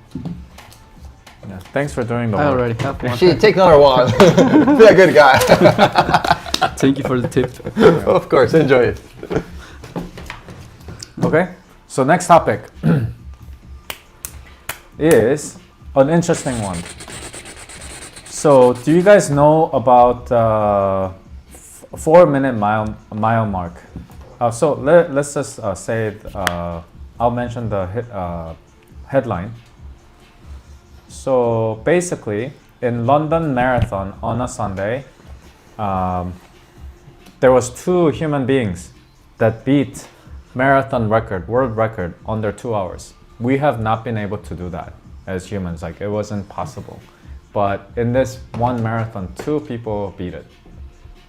Yeah. Thanks for doing the I work. already have one. She take another one. Be a good guy. Thank you for the tip. Of course, enjoy it. Okay? So next topic is an interesting one. So do you guys know about 4-minute mile mark? So let's just say I'll mention the headline. So basically, in London Marathon on a Sunday, there was 2 human beings that beat marathon record, world record, under 2 hours. We have not been able to do that as humans. Like, it wasn't possible. But in this one marathon, 2 people beat it,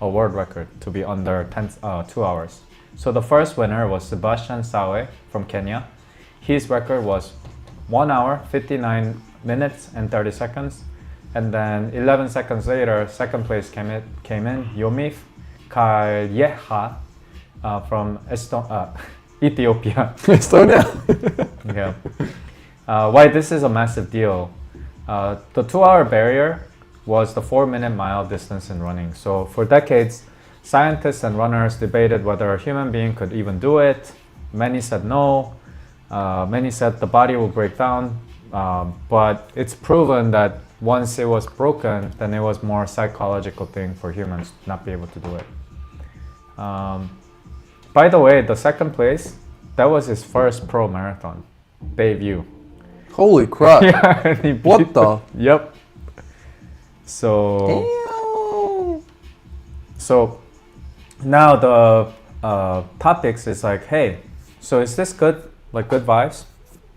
a world record, to be under 2 hours. So the first winner was Sebastian Sawe from Kenya. His record was 1 hour, 59 minutes and 30 seconds. And then 11 seconds later, second place came in Yomif Kejelcha from Ethiopia. Estonia. Yeah. Why this is a massive deal? The 2-hour barrier was the 4-minute mile distance in running. So for decades, scientists and runners debated whether a human being could even do it. Many said no. Many said the body will break down. But it's proven that once it was broken, then it was more psychological thing for humans to not be able to do it. By the way, the second place, that was his first pro marathon debut. Holy crap. Yeah, and he What beat the? Yep. So Ew. so now the topics is like, hey, so is this good? Like, good vibes?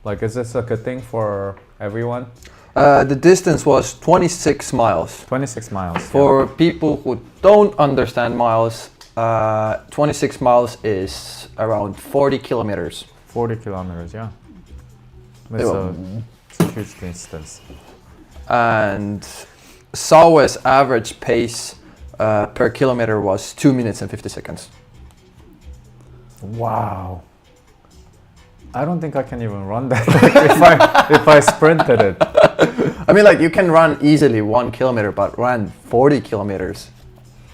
Like, is this a good thing for everyone? The distance was 26 miles. 26 miles. For people who don't understand miles, 26 miles is around 40 kilometers. 40 kilometers, yeah. It's a huge distance. And Sawe's average pace per kilometer was 2 minutes and 50 seconds. Wow. I don't think I can even run that like, if I sprinted it. I mean, like, you can run easily 1 kilometer, but run 40 kilometers.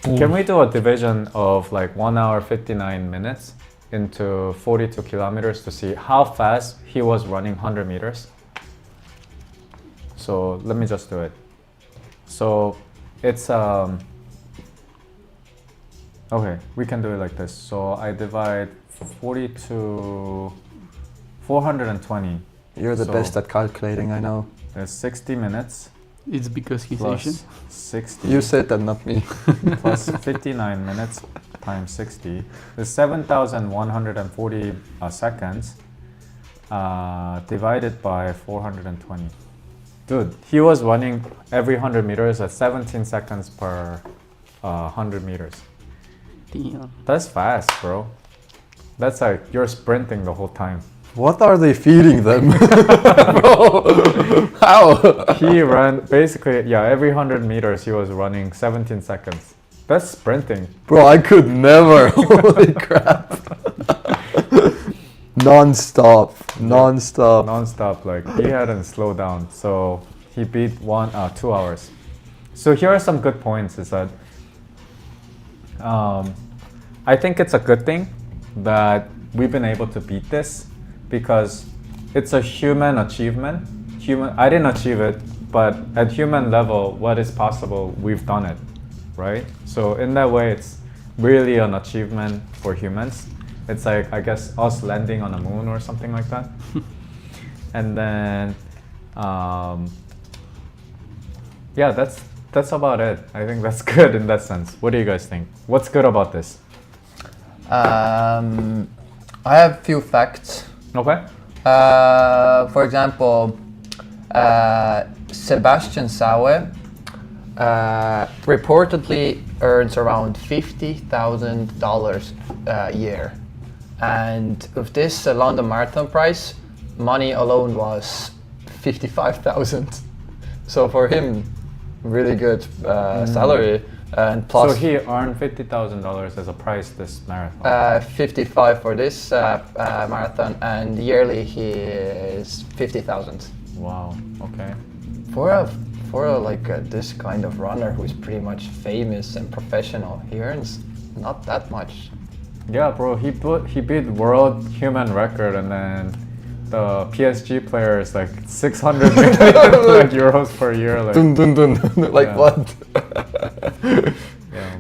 Can we do a division of like 1 hour 59 minutes into 42 kilometers to see how fast he was running 100 meters? So let me just do it. So it's okay, we can do it like this. So I divide 40 to 420. You're the So best at calculating, I know. There's 60 minutes It's because he's Asian. plus 60. You said that, not me. Plus 59 minutes times 60 is 7,140 seconds divided by 420. Dude, he was running every 100 meters at 17 seconds per 100 meters. Damn. That's fast, bro. That's like you're sprinting the whole time. What are they feeding them? Bro, how? He ran basically, every 100 meters he was running 17 seconds. That's sprinting. Bro, I could never. Holy crap. Non-stop. Like he hadn't slowed down. So he beat 2 hours. So here are some good points is that I think it's a good thing that we've been able to beat this because it's a human achievement. I didn't achieve it, but at human level, what is possible, we've done it, right? So in that way, it's really an achievement for humans. It's like, I guess, us landing on the moon or something like that. And then, that's about it. I think that's good in that sense. What do you guys think? What's good about this? I have a few facts. Okay. For example, Sebastian Saue reportedly earns around $50,000 a year. And with this London Marathon price, money alone was 55,000. So for him, really good salary. And plus, so he earned $50,000 as a prize this marathon. 55 for this marathon, and yearly he is 50,000. Wow. Okay. For this kind of runner who is pretty much famous and professional, he earns not that much. Yeah, bro. He beat world human record, and then the PSG player is like 600 million like euros per year. Like, Dun, dun, dun. Like Yeah. what? yeah.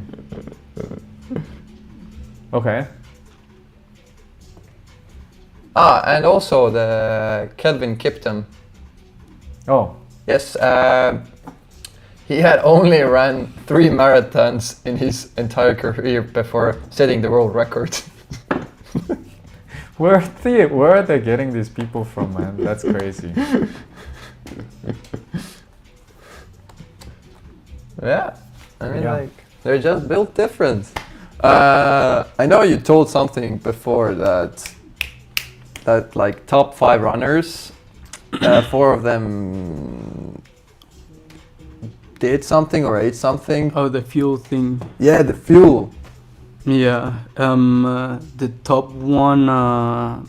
Okay. And also the Kelvin Kiptum. Oh. Yes, he had only ran 3 marathons in his entire career before setting the world record. Where are they getting these people from, man? That's crazy. Yeah, I mean, Yeah. like, they're just built different. I know you told something before that like top 5 runners, 4 of them did something or ate something. Oh, the fuel thing. Yeah, the fuel. Yeah, the top one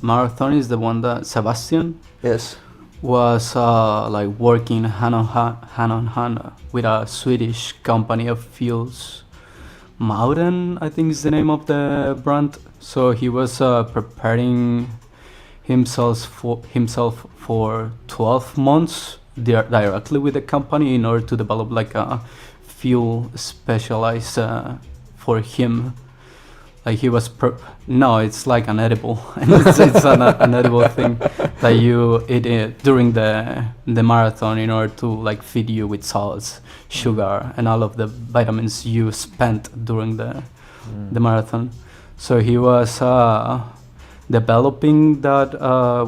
marathon is the one that Sebastian Yes. was like working hand on hand with a Swedish company of fuels. Mauden, I think is the name of the brand. So he was preparing himself for 12 months directly with the company in order to develop like a fuel specialized for him. Like he was no, it's like an edible. it's an edible thing that you eat during the marathon in order to like feed you with salts, sugar, and all of the vitamins you spent during the marathon. So he was developing that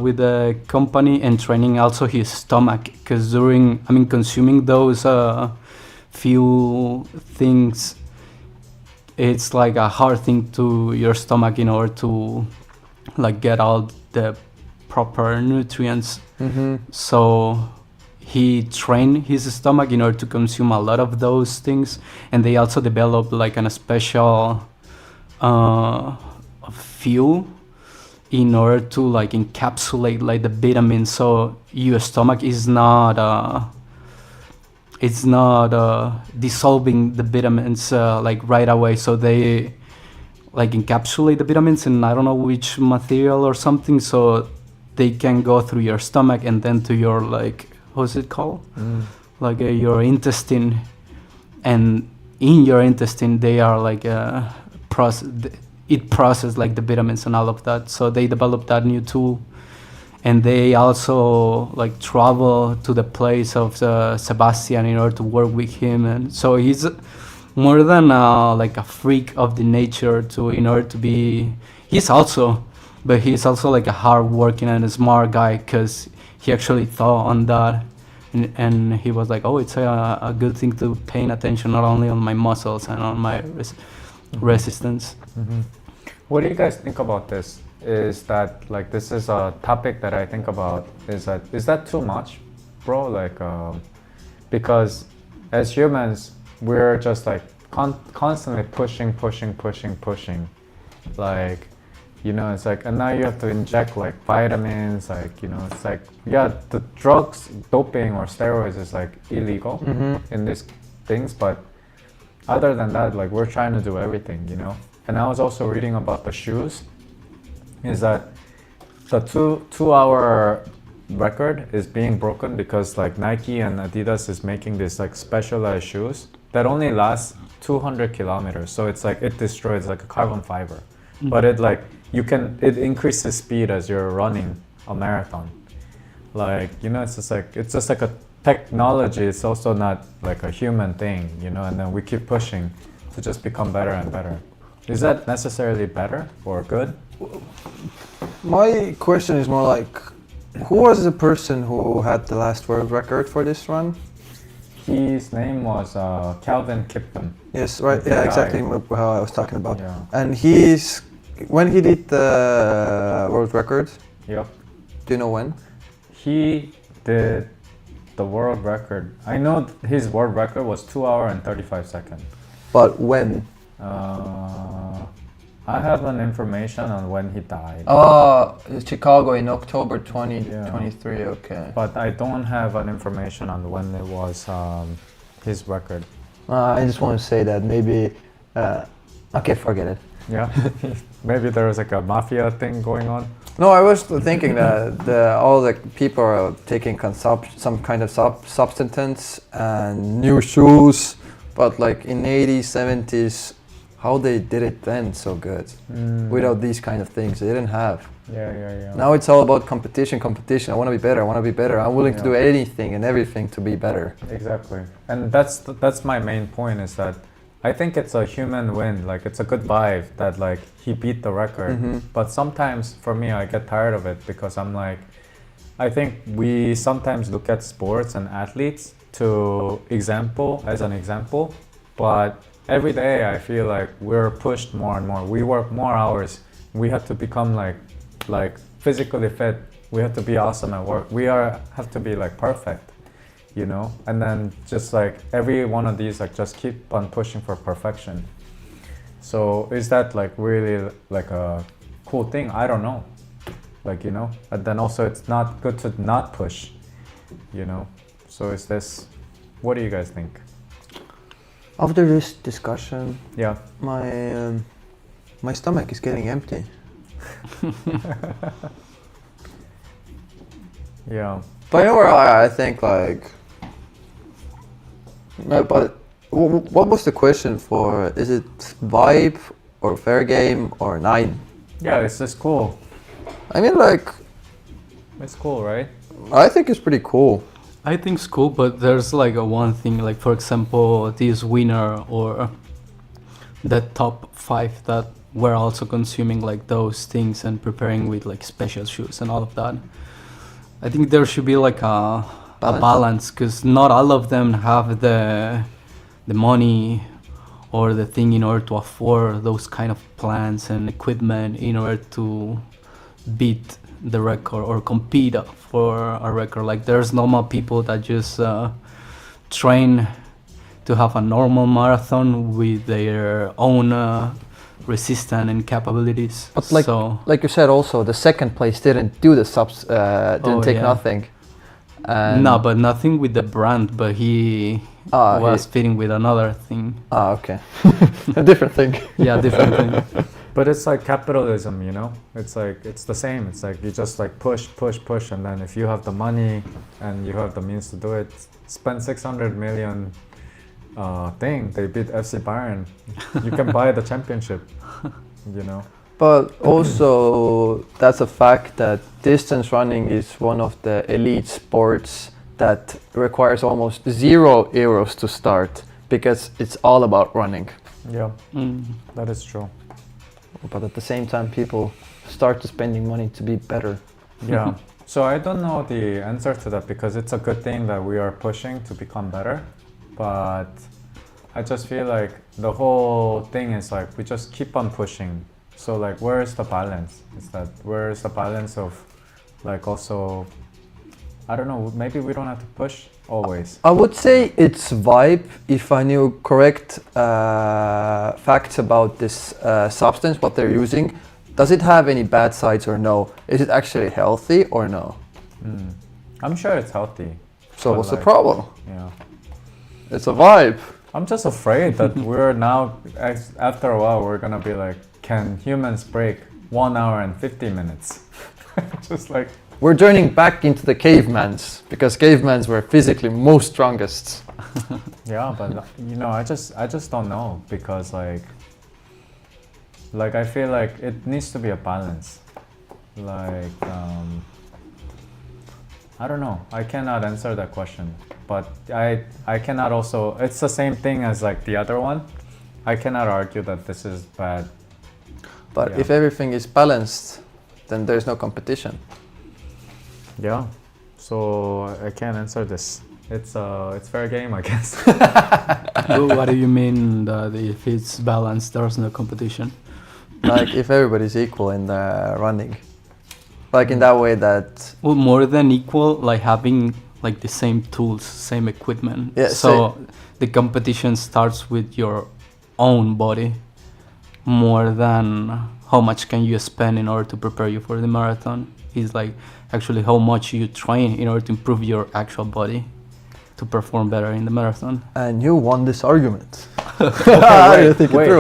with the company and training also his stomach, because consuming those fuel things, it's like a hard thing to your stomach in order to like get all the proper nutrients. Mm-hmm. So he trained his stomach in order to consume a lot of those things, and they also developed like a special fuel in order to like encapsulate like the vitamins, so your stomach is not dissolving the vitamins like right away. So they like encapsulate the vitamins in I don't know which material or something, so they can go through your stomach and then to your like what's it called, like your intestine, and in your intestine they are like process like the vitamins and all of that. So they developed that new tool, and they also like travel to the place of Sebastian in order to work with him. And so he's more than like a freak of the nature in order to be. He's also like a hard-working and a smart guy, because he actually thought on that, and he was like, oh, it's a good thing to paying attention not only on my muscles and on my resistance. Mm-hmm. What do you guys think about this? is that like this is a topic that I think about is that too much, bro? Like because as humans we're just like constantly pushing, like you know, it's like, and now you have to inject like vitamins, like you know, it's like yeah, the drugs, doping or steroids is like illegal in these things, but other than that, like we're trying to do everything, you know. And I was also reading about the shoes, is that the two-hour record is being broken because like Nike and Adidas is making this like specialized shoes that only last 200 kilometers. So it's like it destroys like a carbon fiber, but it like it increases speed as you're running a marathon. Like you know, it's just like a technology. It's also not like a human thing, you know. And then we keep pushing to just become better and better. Is that necessarily better or good? My question is more like, who was the person who had the last world record for this run? His name was Calvin Kipton. Yes, right. Yeah, exactly how I was talking about. Yeah. And when he did the world record. Yep. Do you know when? He did the world record. I know his world record was 2 hours and 35 seconds. But when? I have an information on when he died. Oh, Chicago in October 2023. Okay. But I don't have an information on when it was his record. I just want to say that maybe. Okay, forget it. Yeah. Maybe there was like a mafia thing going on. No, I was thinking that all the people are taking some kind of substance and new shoes, but like in 80s, 70s, how they did it then so good without these kind of things they didn't have. Yeah. Now it's all about competition. I want to be better. I'm willing to do anything and everything to be better. Exactly. And that's my main point, is that I think it's a human win. Like it's a good vibe that like he beat the record. But sometimes for me I get tired of it because I'm like, I think we sometimes look at sports and athletes as an example, but every day I feel like we're pushed more and more. We work more hours. We have to become like physically fit. We have to be awesome at work. Have to be like perfect, you know? And then just like every one of these like just keep on pushing for perfection. So is that like really like a cool thing? I don't know. Like, you know, and then also it's not good to not push, you know? So what do you guys think? After this discussion, yeah, my stomach is getting empty. Yeah. But overall, I think like. But what was the question for? Is it vibe or fair game or 9? Yeah, it's just cool. I mean, like. It's cool, right? I think it's pretty cool. I think it's cool, but there's like one thing, like for example, this winner or the top 5 that were also consuming like those things and preparing with like special shoes and all of that. I think there should be like a balance, because not all of them have the money or the thing in order to afford those kind of plans and equipment in order to beat the record or compete for a record. Like there's normal people that just train to have a normal marathon with their own resistance and capabilities. But like you said, also the second place didn't do the subs, didn't take nothing. No, but nothing with the brand, but he was fitting with another thing. Okay. A different thing. Yeah, different thing. But it's like capitalism, you know? It's like, it's the same. It's like you just like push, and then if you have the money and you have the means to do it, spend 600 million they beat FC Bayern. You can buy the championship, you know? But also, that's a fact that distance running is one of the elite sports that requires almost €0 to start, because it's all about running. Yeah, that is true. But at the same time, people start to spending money to be better. Yeah. So I don't know the answer to that, because it's a good thing that we are pushing to become better. But I just feel like the whole thing is like we just keep on pushing. So like, where is the balance? Where is the balance of, like, also, I don't know, maybe we don't have to push always. I would say it's vibe. If I knew correct facts about this substance, what they're using, does it have any bad sides or no? Is it actually healthy or no? I'm sure it's healthy. So but what's the like, problem? Yeah. It's a vibe. I'm just afraid that we're now, after a while, we're gonna be like, can humans break 1 hour and 50 minutes? Just like, We're turning back into the cavemans because cavemans were physically most strongest. yeah, but you know, I just don't know, because like I feel like it needs to be a balance. Like, I don't know. I cannot answer that question, but I cannot also. It's the same thing as like the other one. I cannot argue that this is bad. But Yeah. if everything is balanced, then there's no competition. Yeah. So I can't answer this. It's fair game, I guess. What do you mean that if it's balanced, there's no competition? Like if everybody's equal in the running. Like in that way that Well, more than equal, like having like the same tools, same equipment. Yeah, so the competition starts with your own body more than how much can you spend in order to prepare you for the marathon. It's like actually how much you train in order to improve your actual body to perform better in the marathon. and you won this argument. Wait,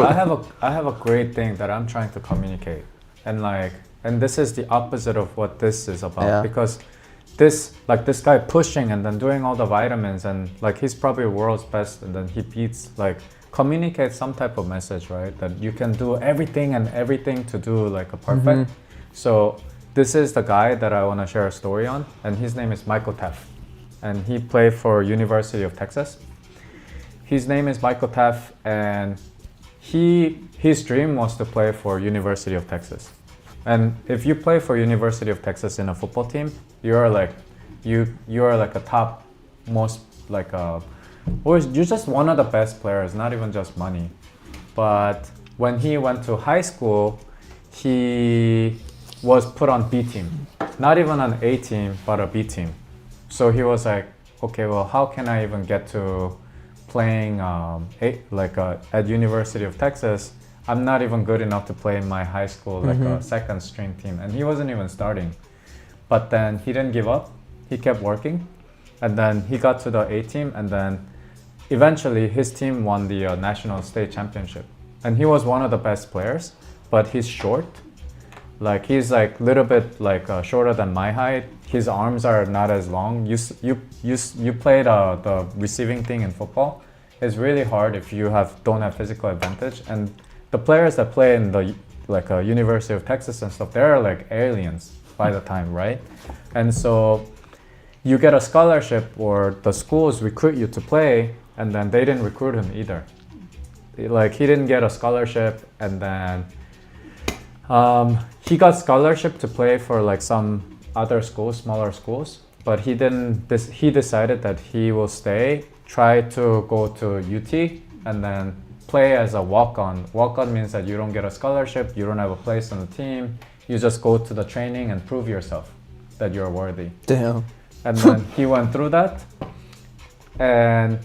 I have a great thing that I'm trying to communicate, and this is the opposite of what this is about. Yeah. Because this guy pushing and then doing all the vitamins, and like he's probably world's best, and then he beats, like, communicate some type of message, right? That you can do everything to do like a perfect. So this is the guy that I want to share a story on, and his name is Michael Teff, and he played for University of Texas. His name is Michael Teff, and his dream was to play for University of Texas. And if you play for University of Texas in a football team, you're like a top most like or you're just one of the best players, not even just money. But when he went to high school, he was put on B team, not even an A team, but a B team. So he was like, okay, well, how can I even get to playing at University of Texas? I'm not even good enough to play in my high school, like a second string team. And he wasn't even starting. But then he didn't give up. He kept working. And then he got to the A team. And then eventually his team won the national state championship. And he was one of the best players, but he's short. Like he's like a little bit like shorter than my height. His arms are not as long. You played the receiving thing in football. It's really hard if you don't have physical advantage. And the players that play in the University of Texas and stuff, they're like aliens by the time, right? And so you get a scholarship, or the schools recruit you to play, and then they didn't recruit him either. Like he didn't get a scholarship, and then he got scholarship to play for like some other schools, smaller schools, but he didn't. He decided that he will stay, try to go to UT, and then play as a walk-on. Walk-on means that you don't get a scholarship, you don't have a place on the team, you just go to the training and prove yourself that you're worthy. Damn. And then he went through that, and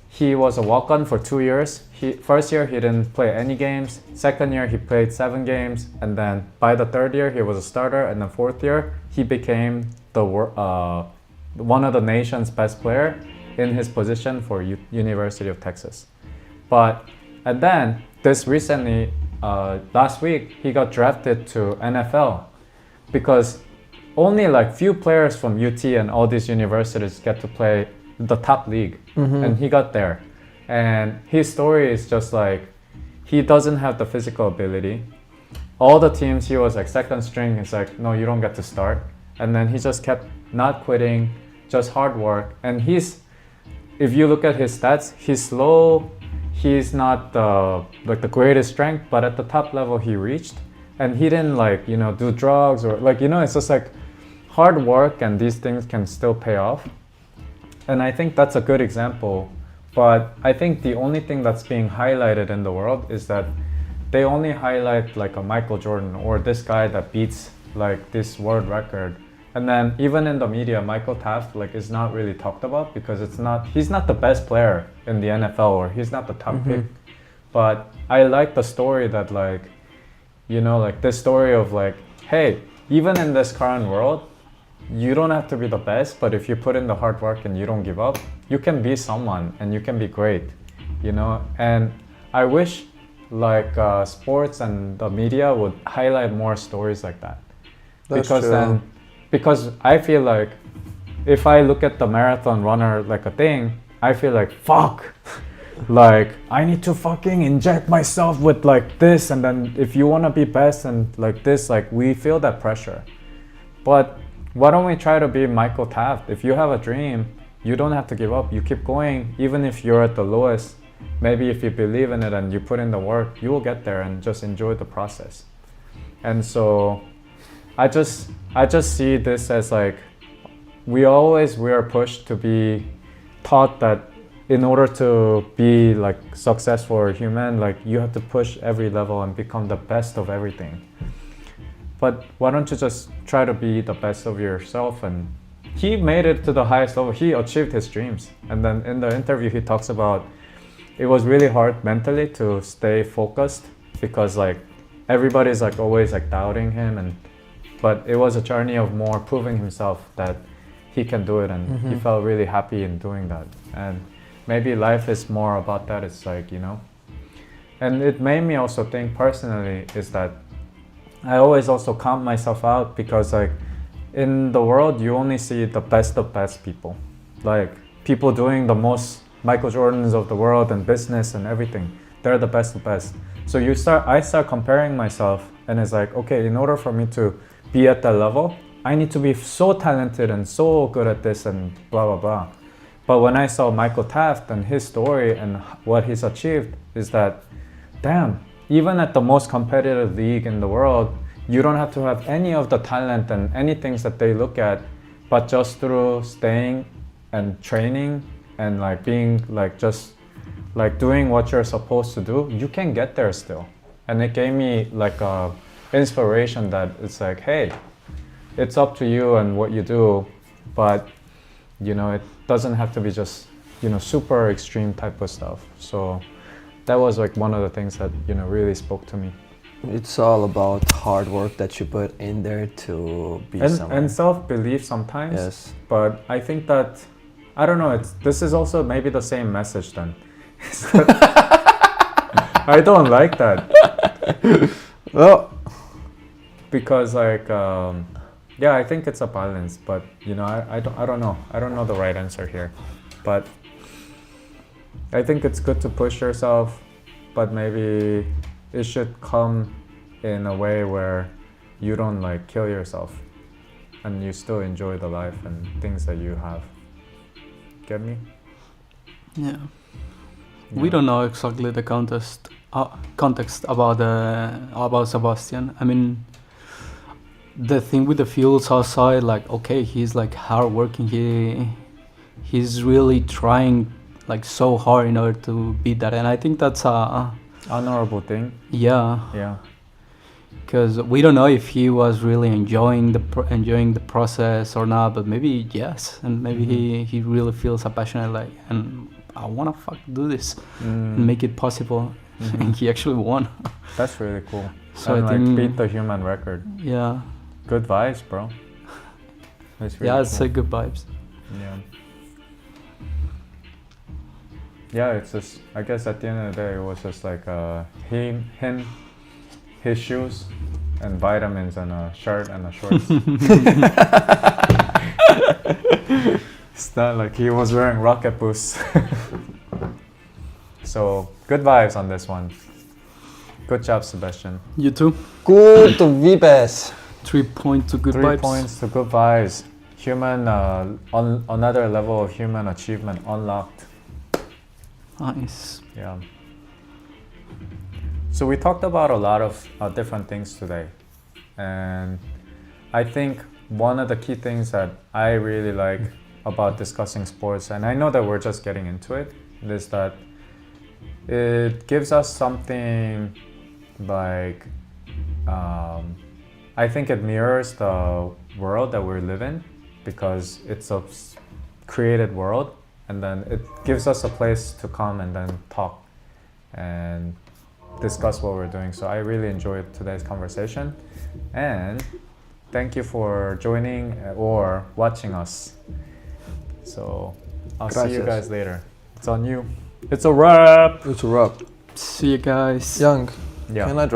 he was a walk-on for 2 years. First year he didn't play any games. Second year he played 7 games, and then by the third year he was a starter, and then fourth year he became one of the nation's best player in his position for University of Texas. And then this recently, last week, he got drafted to NFL because only like few players from UT and all these universities get to play the top league, and he got there. And his story is just like, he doesn't have the physical ability. All the teams he was like second string, it's like, no, you don't get to start. And then he just kept not quitting, just hard work. And if you look at his stats, he's slow. He's not the greatest strength, but at the top level he reached, and he didn't do drugs or it's just like hard work, and these things can still pay off. And I think that's a good example. But I think the only thing that's being highlighted in the world is that they only highlight like a Michael Jordan or this guy that beats like this world record. And then even in the media, Michael Taft like is not really talked about because he's not the best player in the NFL or he's not the top pick. But I like the story that like, you know, like this story of like, hey, even in this current world, you don't have to be the best, but if you put in the hard work and you don't give up, you can be someone and you can be great, you know? And I wish like sports and the media would highlight more stories like that. That's because true. Because I feel like if I look at the marathon runner like a thing, I feel like, fuck, like I need to fucking inject myself with like this, and then if you want to be best and like this, like we feel that pressure. But why don't we try to be Michael Taft? If you have a dream, you don't have to give up. You keep going, even if you're at the lowest. Maybe if you believe in it and you put in the work, you will get there, and just enjoy the process. And so I just see this as like we are pushed to be taught that in order to be like successful or human, like you have to push every level and become the best of everything. But why don't you just try to be the best of yourself? And he made it to the highest level. He achieved his dreams. And then in the interview, he talks about it was really hard mentally to stay focused because like everybody's like always like doubting him, but it was a journey of more proving himself that he can do it, and he felt really happy in doing that. And maybe life is more about that. It's like, you know, and it made me also think personally is that I always also count myself out because like in the world you only see the best of best people, like people doing the most, Michael Jordans of the world and business and everything. They're the best of best. So I start comparing myself, and it's like, okay, in order for me to be at that level, I need to be so talented and so good at this and blah blah blah. But when I saw Michael Taft and his story and what he's achieved, is that, damn, even at the most competitive league in the world, you don't have to have any of the talent and any things that they look at, but just through staying and training and like being like just like doing what you're supposed to do, you can get there still. And it gave me like a inspiration that it's like, hey, it's up to you and what you do, but you know, it doesn't have to be just, you know, super extreme type of stuff. So that was like one of the things that, you know, really spoke to me. It's all about hard work that you put in there to be somewhere. And self-belief sometimes. Yes. But I think that, I don't know, this is also maybe the same message then. I don't like that. Well, because like, yeah, I think it's a balance, but you know, I don't know. I don't know the right answer here. But I think it's good to push yourself, but maybe it should come in a way where you don't like kill yourself and you still enjoy the life and things that you have. Get me? Yeah. We don't know exactly the context about Sebastian. I mean, the thing with the fields outside, like, okay, he's like hardworking. He's really trying like so hard in order to beat that, and I think that's a honorable thing. Yeah. Yeah. Because we don't know if he was really enjoying the process or not, but maybe yes, and maybe he really feels a passionate like, and I wanna do this and make it possible, and he actually won. That's really cool. So and I like think beat the human record. Yeah. Good vibes, bro. It's really yeah, it's cool. like good vibes. Yeah. Yeah, it's just, I guess at the end of the day, it was just like him, his shoes, and vitamins, and a shirt and a shorts. It's not like he was wearing rocket boots. So, good vibes on this one. Good job, Sebastian. You too. good vibes. 3 points to good 3 vibes. points to good vibes. Human, on another level of human achievement unlocked. Nice. Yeah. So we talked about a lot of different things today, and I think one of the key things that I really like about discussing sports, and I know that we're just getting into it, is that it gives us something like I think it mirrors the world that we live in because it's a created world, and then it gives us a place to come and then talk and discuss what we're doing. So I really enjoyed today's conversation, and thank you for joining or watching us. So I'll see you guys later. It's on you. It's a wrap. It's a wrap. See you guys. Young, Yeah. can I draw